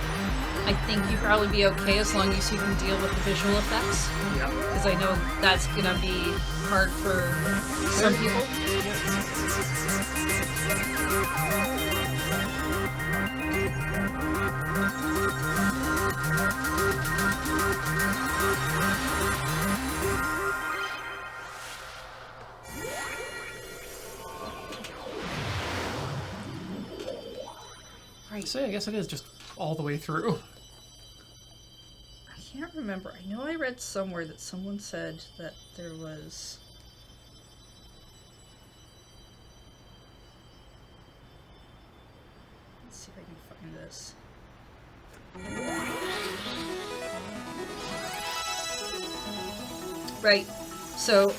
I think you'd probably be okay as long as you can deal with the visual effects. Yeah. Because I know that's going to be hard for some people. Right. So I guess it is just all the way through. I can't remember. I know I read somewhere that someone said that there was... Let's see if I can find this. Right. So,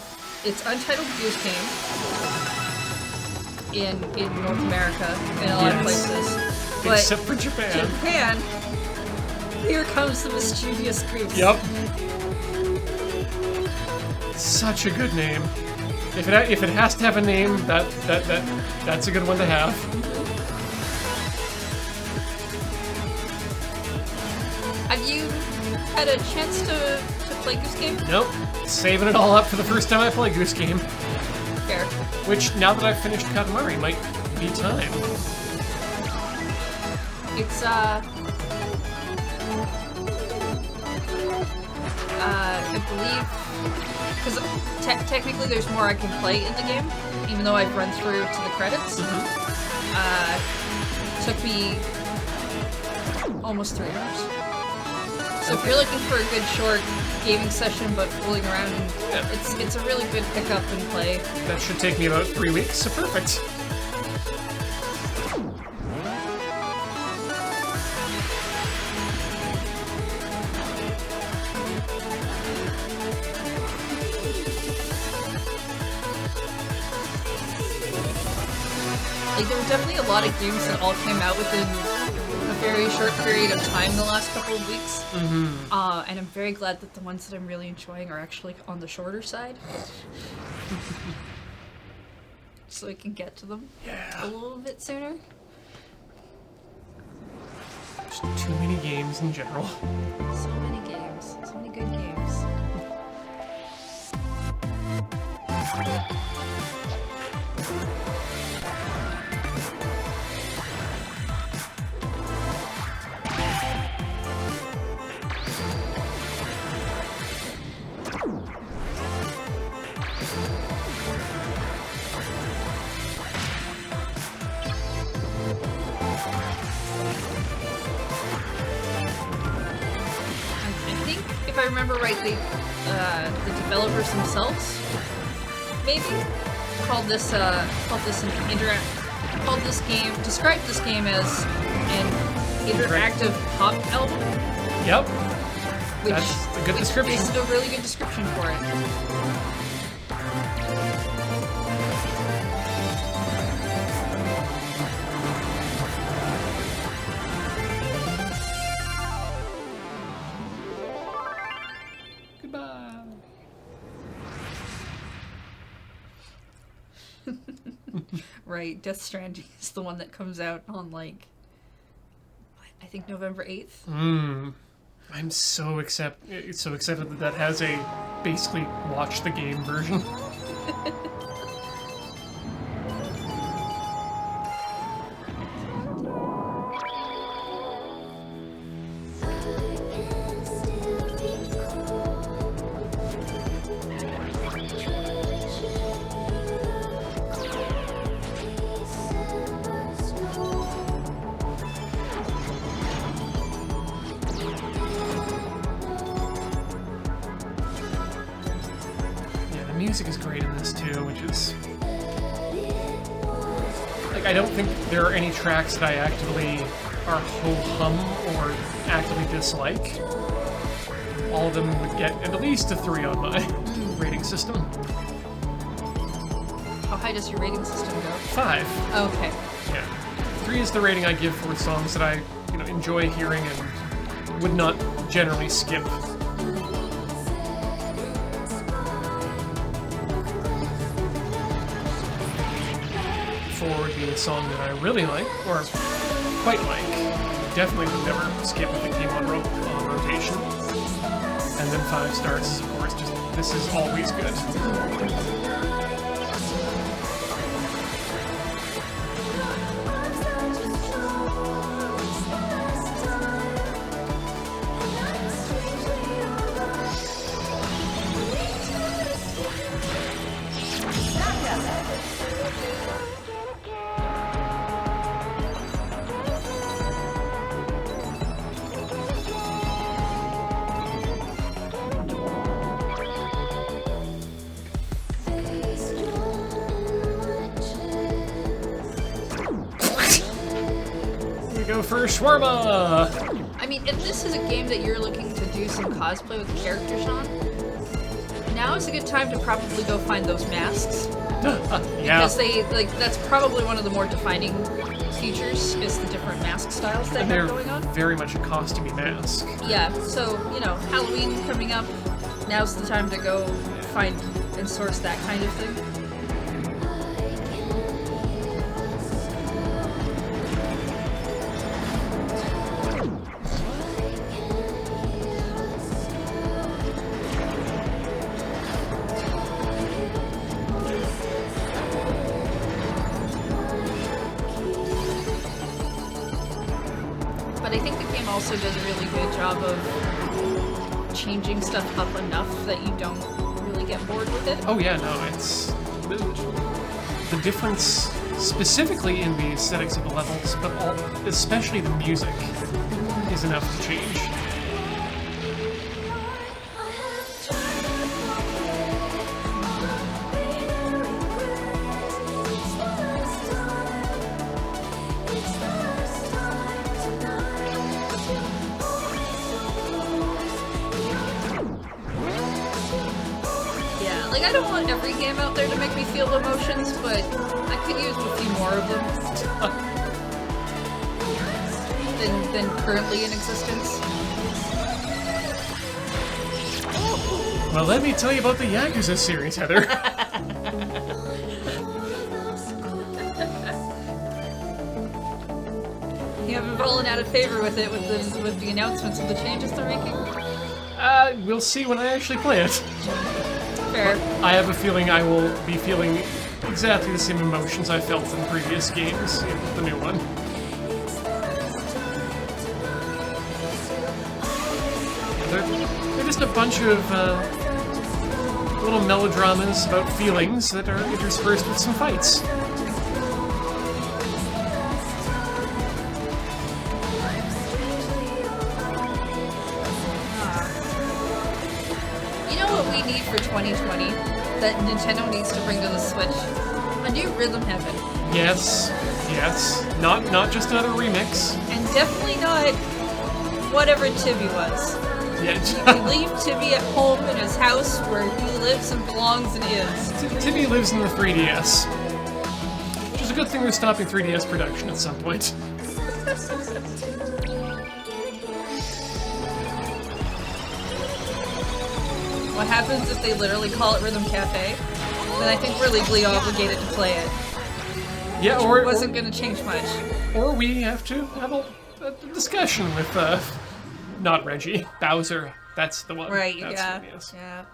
it's Untitled Goose Game in North America in a lot of places. But Except for Japan. Japan, here comes the mischievous goose. Yep. Such a good name. If it has to have a name, that's a good one to have. Have you had a chance to play Goose Game? Nope. Saving it all up for the first time I play Goose Game. Fair. Which, now that I've finished Katamari, might be time. It's I believe, because technically there's more I can play in the game, even though I've run through to the credits. Took me almost 3 hours. So if you're looking for a good short gaming session but fooling around, Yeah. it's a really good pick up and play. That should take me about 3 weeks, so perfect. Like, there were definitely a lot of games that all came out within a very short period of time the last couple of weeks. Mm-hmm. And I'm very glad that the ones that I'm really enjoying are actually on the shorter side. So I can get to them a little bit sooner. There's too many games in general. So many games. So many good games. I think, if I remember right, the developers themselves maybe described this game as an interactive pop album, Yep. which That's a good description. is a really good description for it. Goodbye. Right, Death Stranding is the one that comes out on, like, I think November 8th. I'm so excited that that has a basically watch the game version. Yeah, the music is great in this too, which is like I don't think there are any tracks that I actively are ho-hum or actively dislike. All of them would get at least a 3 on my rating system. How high does your rating system go? 5. Okay. Yeah. 3 is the rating I give for songs that I, enjoy hearing and would not generally skip. For the song that I really like, or quite like, definitely would never skip if it came on rotation. And then 5 stars is, of course, just, this is always good. Go for shawarma! I mean, if this is a game that you're looking to do some cosplay with the characters on, now is a good time to probably go find those masks. Yeah. Because that's probably one of the more defining features is the different mask styles they And have they're going on. very much a costumey mask. Yeah, so, Halloween coming up, now's the time to go find and source that kind of thing. But I think the game also does a really good job of changing stuff up enough that you don't really get bored with it. Oh yeah, no, it's the difference specifically in the aesthetics of the levels, but especially the music is enough to change. Yeah, like I don't want every game out there to make me feel emotions, but I could use a few more of them. than currently in existence. Well, let me tell you about the Yakuza series, Heather. You haven't fallen out of favor with it with the announcements of the changes they're making? We'll see when I actually play it. Fair. I have a feeling I will be feeling exactly the same emotions I felt in previous games in the new one. They're just a bunch of little melodramas about feelings that are interspersed with some fights. You know what we need for 2020? That Nintendo needs to bring to the Switch? A new Rhythm Heaven. Yes, yes. Not just another remix. And definitely not whatever Tibby was. Yeah. We leave Tibby at home in his house where he lives and belongs and is. Timmy lives in the 3DS. Which is a good thing they're stopping 3DS production at some point. What happens if they literally call it Rhythm Cafe? Then I think we're legally obligated to play it. Yeah, or It wasn't going to change much. or we have to have a discussion with not Reggie, Bowser. That's the one. Right, That's yeah. who it is. Yeah.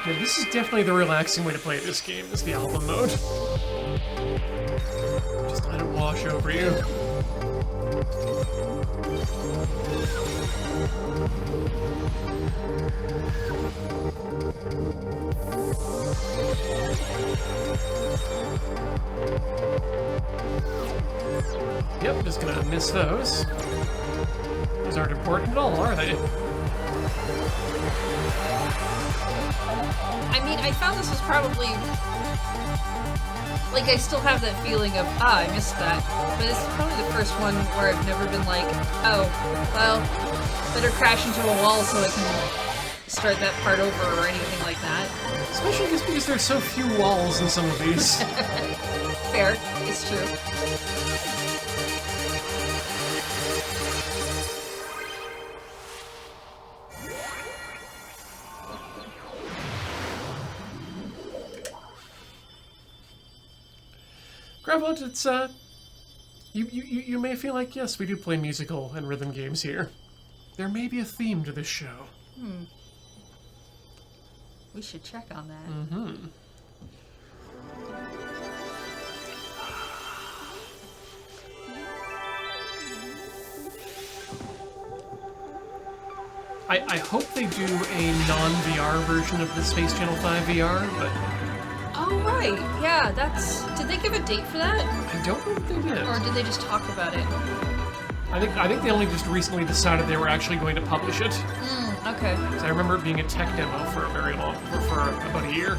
Yeah, this is definitely the relaxing way to play this game, is the album mode. Just let it wash over you. Yep, just gonna miss those. Those aren't important at all, are they? I mean, I found this was probably... Like, I still have that feeling of, I missed that. But it's probably the first one where I've never been like, oh, well, better crash into a wall so I can start that part over or anything like that. Especially just because there's so few walls in some of these. Fair. It's true. Gravelot, it's you may feel like, yes, we do play musical and rhythm games here. There may be a theme to this show. We should check on that. Mm-hmm. I hope they do a non-VR version of the Space Channel 5 VR, but Oh, right. Yeah, that's... Did they give a date for that? I don't know if they did. Or did they just talk about it? I think they only just recently decided they were actually going to publish it. Okay. 'Cause I remember it being a tech demo for a very long, for about a year.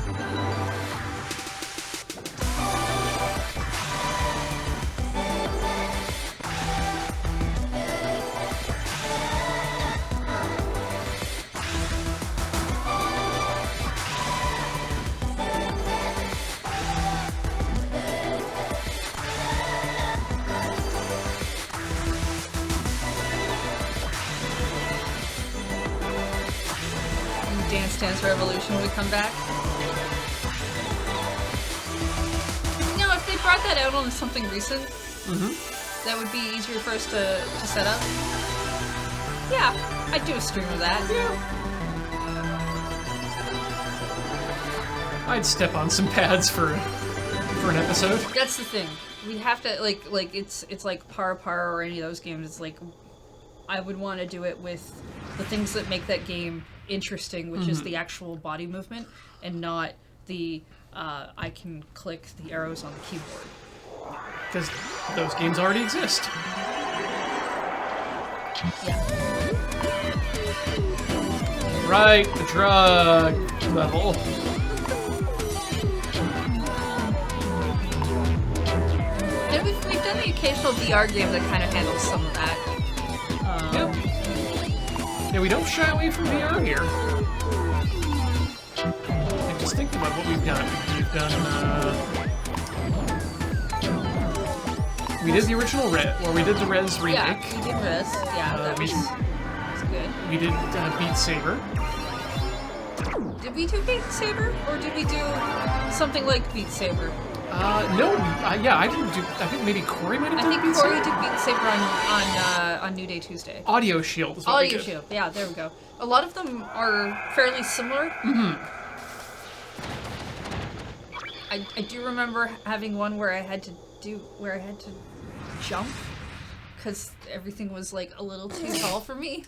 Dance Dance Revolution would come back. You know, if they brought that out on something recent, that would be easier for us to set up. Yeah, I'd do a stream of that. I'd step on some pads for an episode. That's the thing. We have to like it's like Par or any of those games. It's like I would want to do it with the things that make that game interesting, which is the actual body movement and not the I can click the arrows on the keyboard. Because those games already exist. Yeah. Right, the drug level. And we've done the occasional VR game that kind of handles some of that. Yeah, we don't shy away from VR here. Just thinking about what we've done. We've done. We did the original we did the Res remake. Yeah, we did Res. Yeah, that was good. We did Beat Saber. Did we do Beat Saber, or did we do something like Beat Saber? No, yeah, I didn't do. I think maybe Corey might have I done think Beat Corey Saber. did Beat Saber on New Day Tuesday. Audio Shield is what we Audio did. Shield. Yeah, there we go. A lot of them are fairly similar. Mm-hmm. I do remember having one where I had to jump because everything was like a little too tall for me.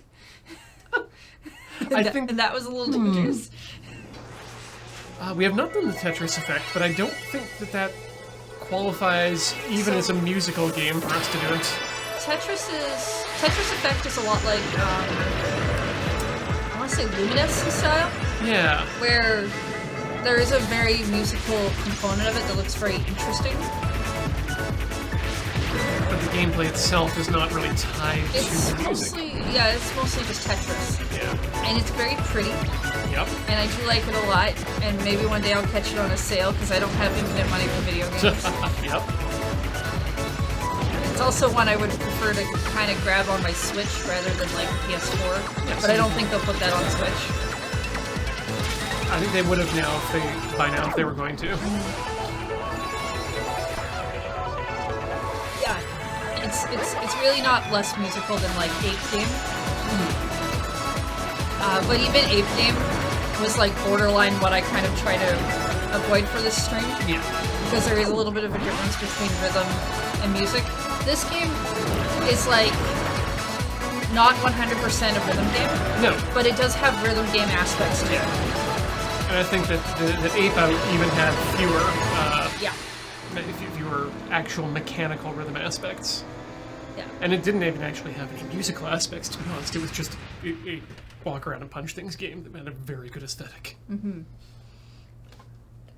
And that was a little dangerous. We have not done the Tetris Effect, but I don't think that qualifies even as a musical game for us to do it. Tetris Effect is a lot like I want to say Luminous in style. Yeah. Where there is a very musical component of it that looks very interesting. But the gameplay itself is not really tied It's to the music. it's mostly just Tetris. Yeah. And it's very pretty, Yep. and I do like it a lot, and maybe one day I'll catch it on a sale, because I don't have infinite money for video games. Yep. It's also one I would prefer to kind of grab on my Switch rather than like PS4, Yes. but I don't think they'll put that on Switch. I think they would have by now if they were going to. Yeah, it's really not less musical than like Ape Game. But even Ape Game was like borderline what I kind of try to avoid for this stream. Yeah. Because there is a little bit of a difference between rhythm and music. This game is like not 100% a rhythm game. No. But it does have rhythm game aspects to it. And I think that Ape Out even had fewer Yeah. fewer actual mechanical rhythm aspects. Yeah. And it didn't even actually have any musical aspects, to be honest. It was just a walk around and punch things game that had a very good aesthetic.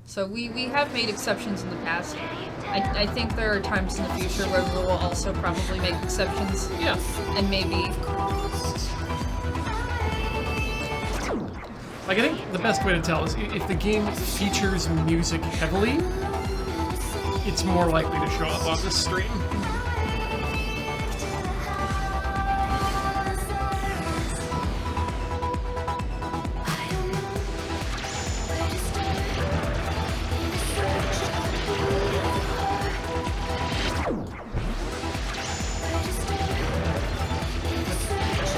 So we have made exceptions in the past. I think there are times in the future where we will also probably make exceptions. Yeah. And maybe... Like, I think the best way to tell is if the game features music heavily, it's more likely to show up on the stream.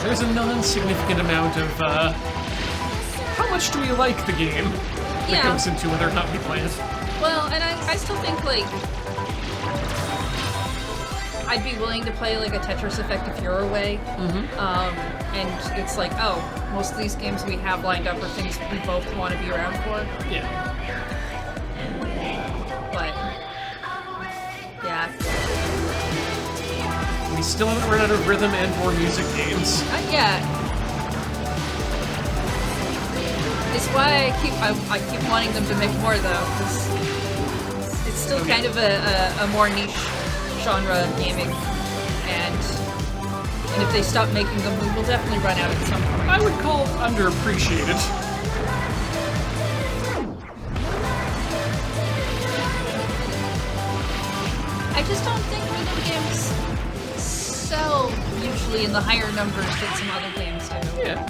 There's a non-significant amount of, how much do we like the game that Yeah. goes into whether or not we play it. Well, and I still think, like, I'd be willing to play, like, a Tetris Effect if you're away. And it's like, oh, most of these games we have lined up are things we both want to be around for. Yeah. But, yeah. We still haven't run out of rhythm and or music games. Not yet. It's why I keep wanting them to make more, though, because it's still kind of a more niche genre of gaming, and if they stop making them, we will definitely run out at some point. I would call underappreciated. I just don't think rhythm games sell usually in the higher numbers that some other games do. Yeah.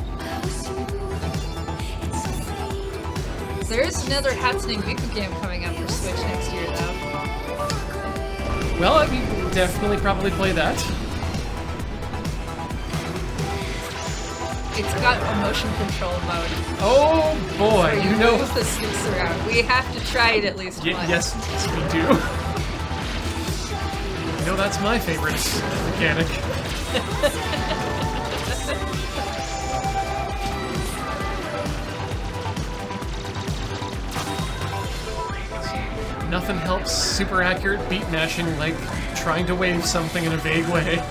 There is another Hatsune Miku game coming out for Switch next year, though. Well, I mean, definitely probably play that. It's got a motion control mode. Oh boy, Where you know. move the sticks around. We have to try it at least once. Yes, we do. You know, that's my favorite mechanic. Nothing helps super accurate beat mashing like trying to wave something in a vague way.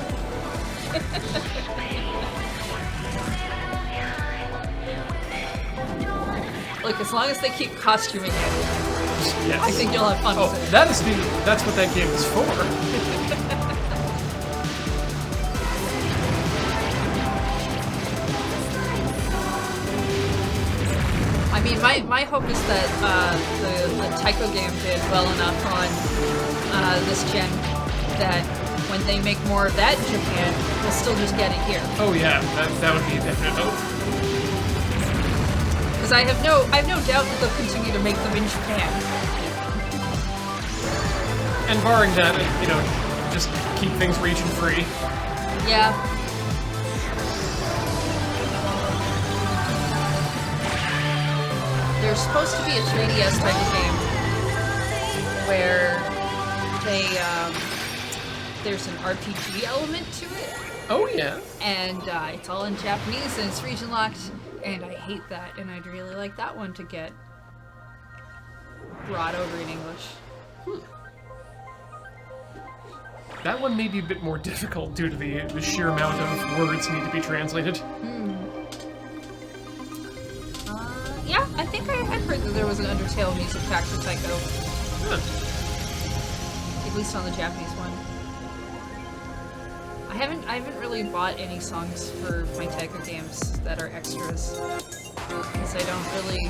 Look, as long as they keep costuming it, Yes. I think you'll have fun Oh, with it. that's what that game is for. I mean, mean, my hope is that the Taiko game did well enough on this gen that when they make more of that in Japan, we'll still just get it here. Oh yeah, that would be a definite hope. Because I have no doubt that they'll continue to make them in Japan. And barring that, just keep things region free. Yeah. There's supposed to be a 3DS type of game where there's an RPG element to it, Oh yeah. and it's all in Japanese and it's region locked, and I hate that, and I'd really like that one to get brought over in English. That one may be a bit more difficult due to the sheer amount of words need to be translated. Yeah, I think I've heard that there was an Undertale music pack for Taiko, Huh. at least on the Japanese one. I haven't really bought any songs for my Taiko games that are extras, because I don't really.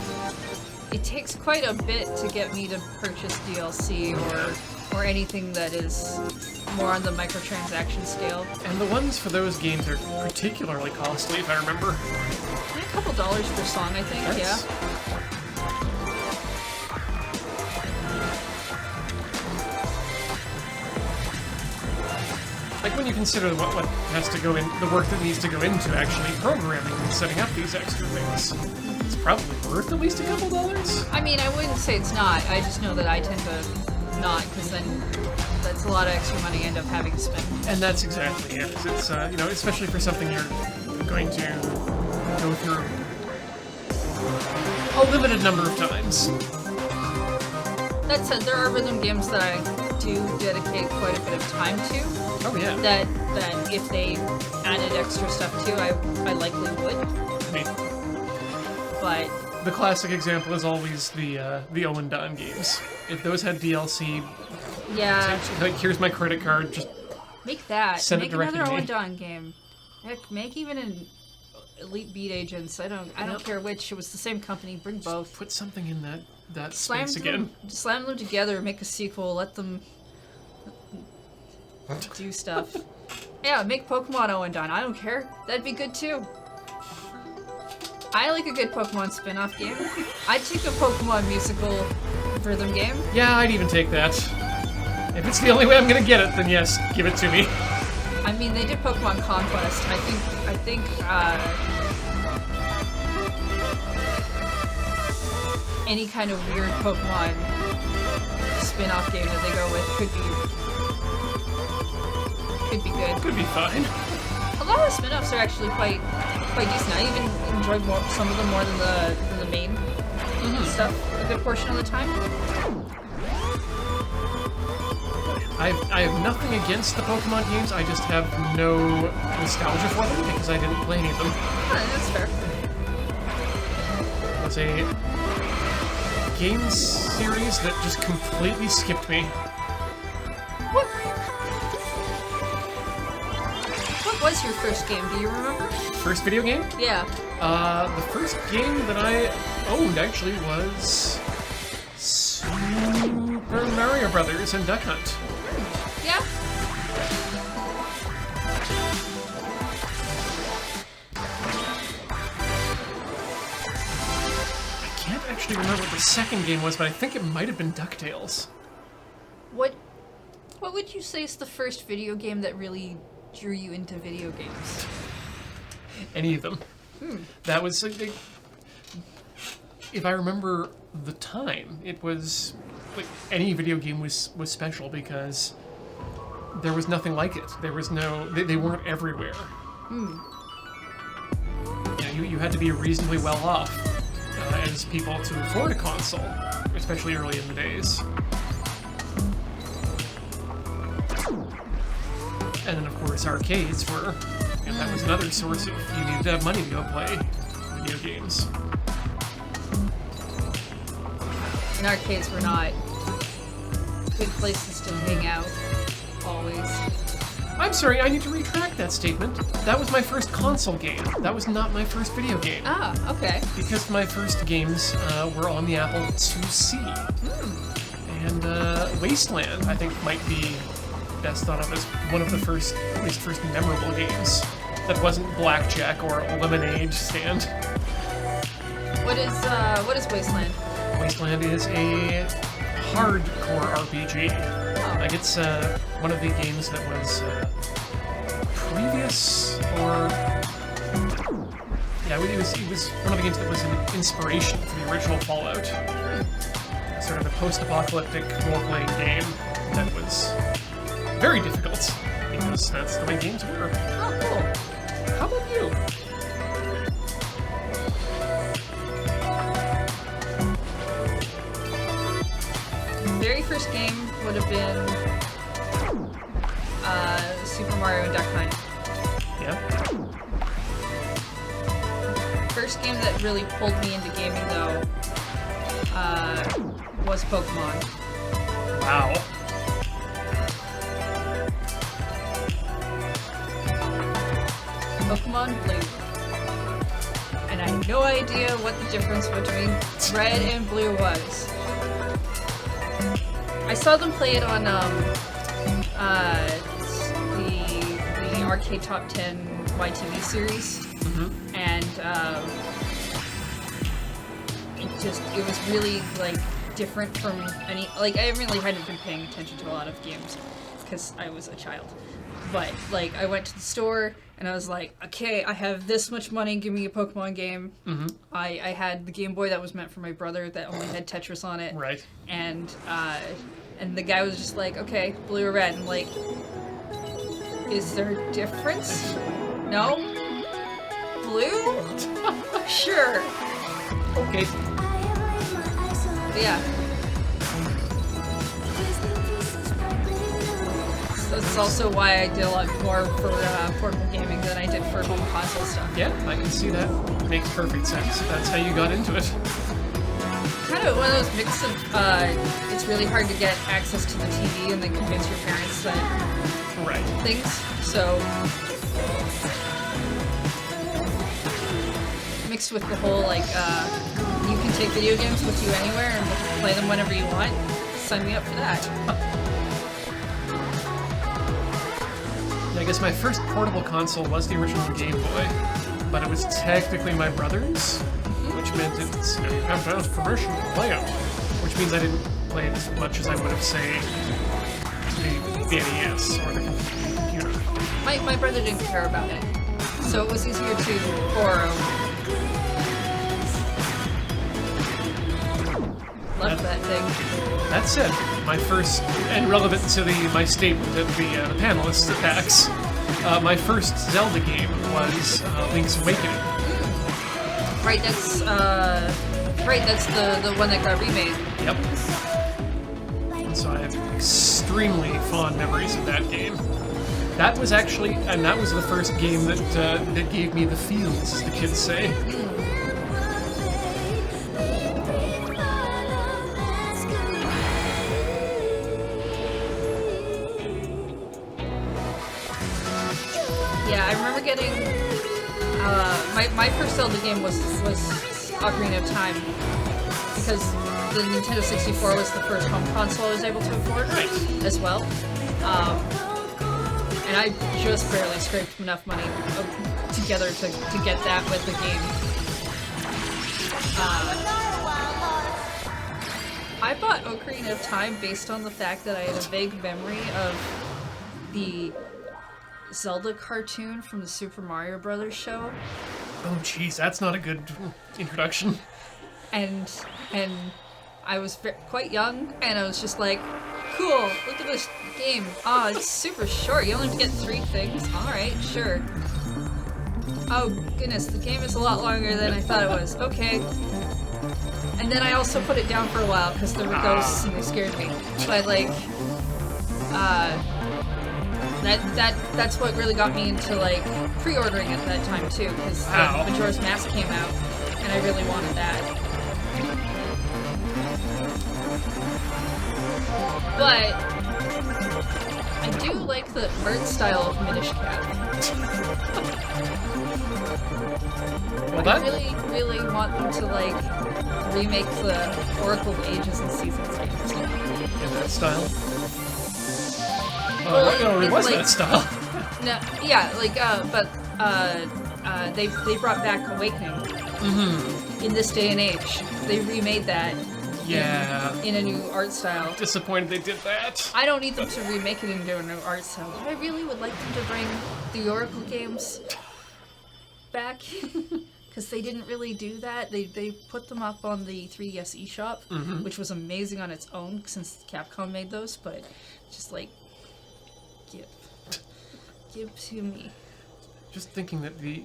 It takes quite a bit to get me to purchase DLC or anything that is more on the microtransaction scale. And the ones for those games are particularly costly, if I remember. A couple dollars per song, I think. That's- Yeah. Like when you consider what has to go in, the work that needs to go into actually programming and setting up these extra things, it's probably worth at least a couple dollars. I mean, I wouldn't say it's not. I just know that I tend to not, because then that's a lot of extra money I end up having to spend. And that's exactly it. It's especially for something you're going to go through a limited number of times. That said, there are rhythm games that I do dedicate quite a bit of time to. Oh yeah. That if they added extra stuff to, I likely would. I mean, But the classic example is always the Owen Don games. If those had DLC, yeah, like here's my credit card, just make that. Send it Make directly another to me. Owen Don game. Heck, make even an Elite Beat Agents. I don't Yep. care which. It was the same company. Bring both. put something in that Slam space again. them together. Make a sequel. Let them do stuff. Yeah, make Pokemon Owen Don. I don't care. That'd be good too. I like a good Pokemon spin-off game. I'd take a Pokemon musical rhythm game. Yeah, I'd even take that. If it's the only way I'm gonna get it, then yes, give it to me. I mean, they did Pokemon Conquest. I think any kind of weird Pokemon spin-off game that they go with could be good. Could be fine. A lot of the spin-offs are actually quite decent. I even enjoyed some of them more than the main stuff a good portion of the time. I have nothing against the Pokemon games, I just have no nostalgia for them because I didn't play any of them. Huh, that's fair. It was a game series that just completely skipped me. What was your first game? Do you remember? First video game? Yeah. The first game that I owned actually was Super Mario Brothers and Duck Hunt. Yeah. I can't actually remember what the second game was, but I think it might have been DuckTales. What would you say is the first video game that really drew you into video games? Any of them. That was if I remember the time, it was like any video game was special because there was nothing like it. There was no they weren't everywhere. You know, you had to be reasonably well off as people to afford a console, especially early in the days. And then of course arcades were, and that was another source of, you needed to have money to go play video games. And arcades were not good places to hang out, always. I'm sorry, I need to retract that statement. That was my first console game. That was not my first video game. Ah, okay. Because my first games were on the Apple IIc. And Wasteland, I think, might be best thought of as one of the first, at least first memorable games that wasn't Blackjack or Lemonade Stand. What is Wasteland? Wasteland is a hardcore RPG. Like it's one of the games that was previous, or yeah, it was one of the games that was an inspiration for the original Fallout. Sort of a post-apocalyptic role-playing game that was very difficult because that's the way games were. Oh, cool. How about you? Very first game would have been Super Mario and Duck Hunt. Yeah. First game that really pulled me into gaming, though, was Pokemon. Wow. Pokemon Blue. And I had no idea what the difference between red and blue was. I saw them play it on the Arcade Top 10 YTV series, and it was really like different from any, like I really hadn't been paying attention to a lot of games because I was a child. But like I went to the store and I was like, okay, I have this much money, give me a Pokemon game. I had the Game Boy that was meant for my brother that only had Tetris on it. Right. And the guy was just like, okay, blue or red. I'm like, is there a difference? No? Blue? Sure. Okay. But yeah. That's also why I did a lot more for portable gaming than I did for home console stuff. Yeah, I can see that. Makes perfect sense. That's how you got into it. Kind of one of those mix of, it's really hard to get access to the TV and then convince your parents that Right. things, so mixed with the whole, like, you can take video games with you anywhere and play them whenever you want. Sign me up for that. I guess my first portable console was the original Game Boy, but it was technically my brother's, which meant it's, you have to ask permission to play it, which means I didn't play it as much as I would have, say, the NES or the computer. My brother didn't care about it, so it was easier to borrow. Loved that thing. That said, my first, and relevant to my statement at the panelists at PAX, my first Zelda game was Link's Awakening. Right, that's the one that got remade. Yep. And so I have extremely fond memories of that game. That was actually, and that was the first game that gave me the feels, as the kids say. Yeah, I remember getting my first Zelda game was Ocarina of Time, because the Nintendo 64 was the first home console I was able to afford as well. And I just barely scraped enough money together to get that with the game. I bought Ocarina of Time based on the fact that I had a vague memory of the Zelda cartoon from the Super Mario Brothers show. Oh jeez, that's not a good introduction. And I was quite young, and I was just like, cool, look at this game. Oh, it's super short. You only have to get 3 things. Alright, sure. Oh, goodness, the game is a lot longer than I thought it was. Okay. And then I also put it down for a while, because there were ghosts and they scared me. But, like, that's what really got me into, like, pre-ordering at that time, too, because Majora's Mask came out, and I really wanted that. But I do like like the art style of Minish Cap. Well, I really want them to like remake the Oracle of Ages and Seasons games. in that style. Oh, Well, no, it it's was like- that style. No, yeah, like they brought back Awakening in this day and age. They remade that Yeah. in a new art style. Disappointed they did that. I don't need them to remake it into a new art style, but I really would like them to bring the Oracle games back. Because they didn't really do that. They put them up on the 3DS eShop, which was amazing on its own since Capcom made those, but just like, give to me. Just thinking that the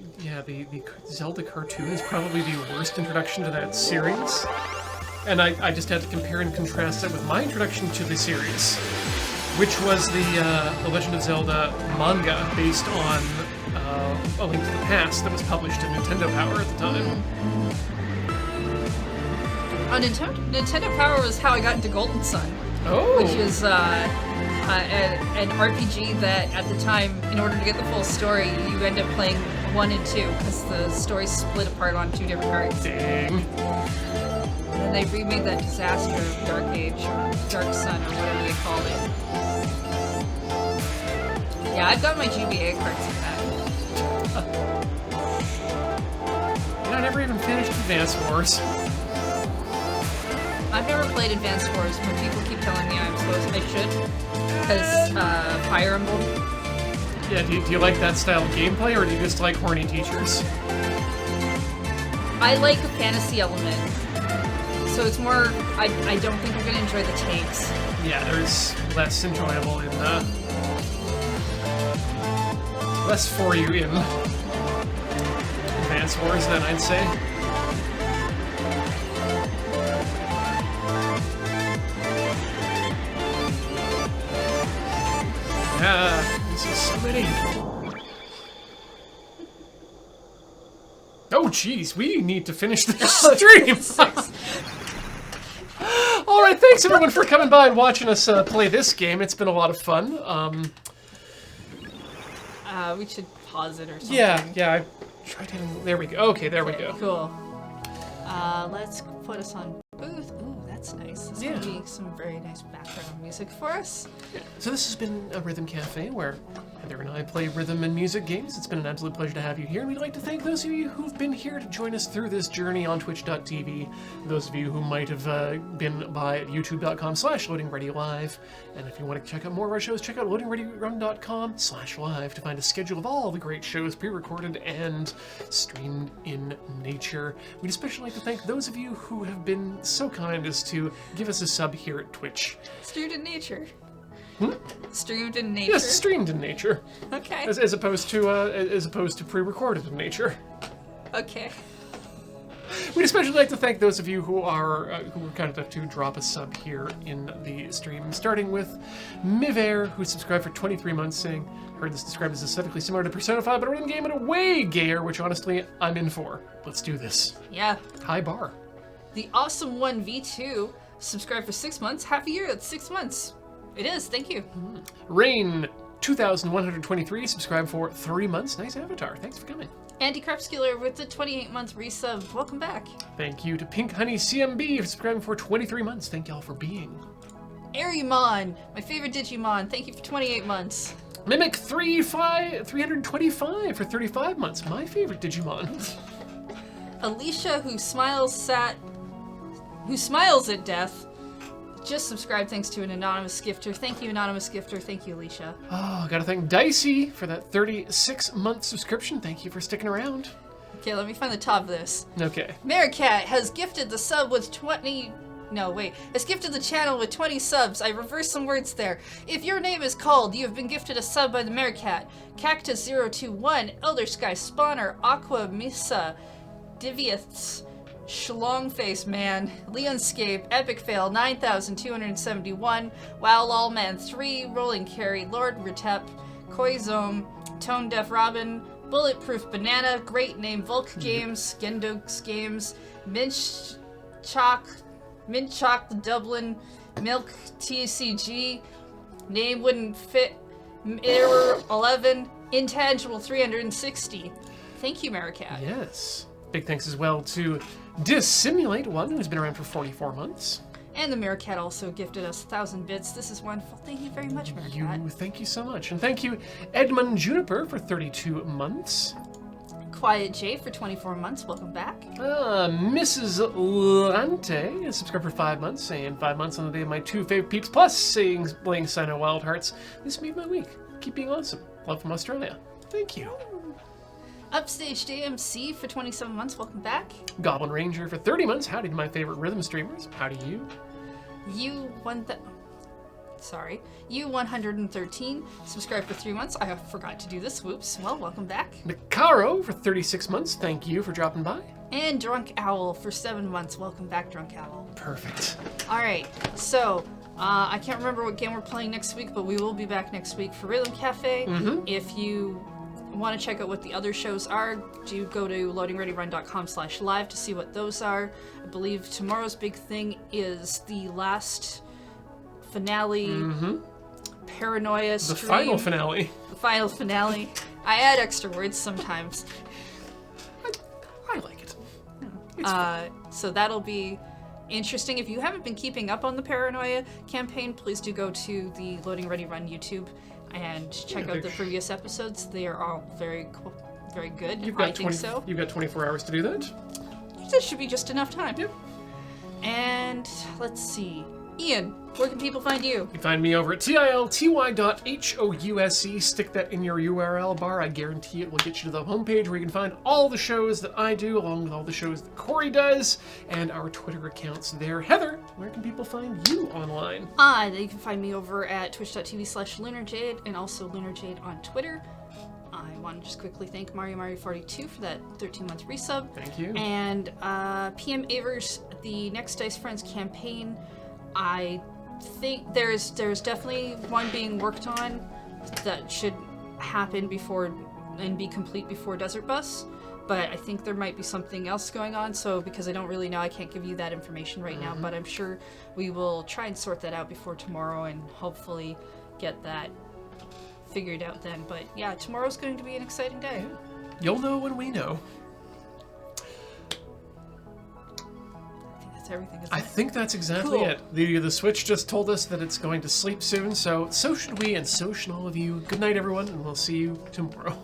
Zelda cartoon is probably the worst introduction to that series. And I just had to compare and contrast that with my introduction to the series, which was the Legend of Zelda manga based on A Link to the Past that was published in Nintendo Power at the time. Nintendo Power was how I got into Golden Sun, Oh! which is an RPG that at the time, in order to get the full story, you end up playing 1 and 2 because the story's split apart on 2 different cards. Dang. And they remade that disaster of Dark Age or Dark Sun or whatever they called it. Yeah, I've got my GBA cards in that. You know, I never even finished Advance Wars. I've never played Advanced Wars, but people keep telling me I'm supposed I should. Because Fire Emblem. Yeah, do you like that style of gameplay, or do you just like horny teachers? I like a fantasy element. So it's more, I don't think you're going to enjoy the tanks. Yeah, there's less enjoyable in, less for you in Advance Wars than I'd say. Yeah, this is so many. Oh, jeez, we need to finish this stream. All right, thanks everyone for coming by and watching us play this game. It's been a lot of fun. We should pause it or something. Yeah, I tried hitting. There we go. Okay, there we go. Cool. Let's put us on booth. Ooh, that's nice. This Yeah. will be some very nice background music for us. So this has been a Rhythm Cafe where Heather and I play rhythm and music games. It's been an absolute pleasure to have you here, and we'd like to thank those of you who've been here to join us through this journey on Twitch.tv, those of you who might have been by at youtube.com/loadingreadylive, and if you want to check out more of our shows, check out loadingreadyrun.com/live to find a schedule of all the great shows pre-recorded and streamed in nature. We'd especially like to thank those of you who have been so kind as to give us a sub here at Twitch. Streamed in nature. Streamed in nature. Yes, streamed in nature. Okay. As opposed to pre-recorded in nature. Okay. We'd especially like to thank those of you who were kind enough to drop a sub here in the stream, starting with Mivair, who subscribed for 23 months, saying, "Heard this described as aesthetically similar to Persona 5, but a rhythm game and a way gayer," which honestly I'm in for. Let's do this. Yeah. High bar. The Awesome One V2 subscribed for 6 months. Half a year. That's 6 months. It is. Thank you. Rain 2123 subscribed for 3 months. Nice avatar. Thanks for coming. Andy Crepscular with the 28-month resub. Welcome back. Thank you to Pink Honey CMB for subscribing for 23 months. Thank y'all for being. Airymon, my favorite Digimon. Thank you for 28 months. Mimic 325 for 35 months. My favorite Digimon. Alicia, who smiles at death, just subscribed thanks to an anonymous gifter. Thank you, anonymous gifter. Thank you, Alicia. Oh, gotta thank Dicey for that 36-month subscription. Thank you for sticking around. Okay, let me find the top of this. Okay. Meerkat has gifted the sub with 20... No, wait. Has gifted the channel with 20 subs. I reversed some words there. If your name is called, you have been gifted a sub by the Meerkat. Cactus021, Elder Sky Spawner, Aqua Misa, Diviaths, Schlongface Man, Leonscape, Epic Fail 9271, Wow Lolman 3, Rolling Carry, Lord Retep, Koizome, Tone Deaf Robin, Bulletproof Banana, Great Name Volk Games, Gendox Games, Mint Chalk Dublin, Milk TCG, Name Wouldn't Fit, Error 11, Intangible 360. Thank you, Maricat. Yes. Big thanks as well to Dissimulate One, who's been around for 44 months. And the Maricat also gifted us 1,000 bits. This is wonderful. Thank you very much, Maricat. Thank you so much. And thank you, Edmund Juniper, for 32 months. Quiet J for 24 months. Welcome back. Mrs. Lante, a subscriber for 5 months, saying 5 months on the day of my 2 favorite peeps, plus saying playing Sino Wild Hearts. This made my week. Keep being awesome. Love from Australia. Thank you. Upstage JMC for 27 months. Welcome back. Goblin Ranger for 30 months. Howdy to my favorite rhythm streamers. Howdy you. You 113 subscribed for 3 months. I forgot to do this. Whoops. Well, welcome back. Nicaro for 36 months. Thank you for dropping by. And Drunk Owl for 7 months. Welcome back, Drunk Owl. Perfect. All right. So, I can't remember what game we're playing next week, but we will be back next week for Rhythm Cafe. If you want to check out what the other shows are, do go to loadingreadyrun.com/live to see what those are. I believe tomorrow's big thing is the last finale, Paranoia stream. The final finale. The final finale. I add extra words sometimes. I like it. It's fun. So that'll be interesting. If you haven't been keeping up on the Paranoia campaign, please do go to the Loading Ready Run YouTube and check out the previous episodes. They are all very cool, very good. You've got I think so. You've got 24 hours to do that. That should be just enough time. Yep. And let's see. Ian, where can people find you? You can find me over at tilty.house. Stick that in your URL bar. I guarantee it will get you to the homepage where you can find all the shows that I do, along with all the shows that Corey does, and our Twitter accounts there. Heather, where can people find you online? You can find me over at twitch.tv/LunarJade and also LunarJade on Twitter. I want to just quickly thank Mario42 for that 13-month resub. Thank you. And PM Avers, the Next Dice Friends campaign. I think there's definitely one being worked on that should happen before and be complete before Desert Bus, but I think there might be something else going on, so because I don't really know, I can't give you that information right now, but I'm sure we will try and sort that out before tomorrow and hopefully get that figured out then. But yeah, tomorrow's going to be an exciting day. You'll know when we know. Everything is I think that's exactly Cool. it. The Switch just told us that it's going to sleep soon, so should we, and so should all of you. Good night, everyone, and we'll see you tomorrow.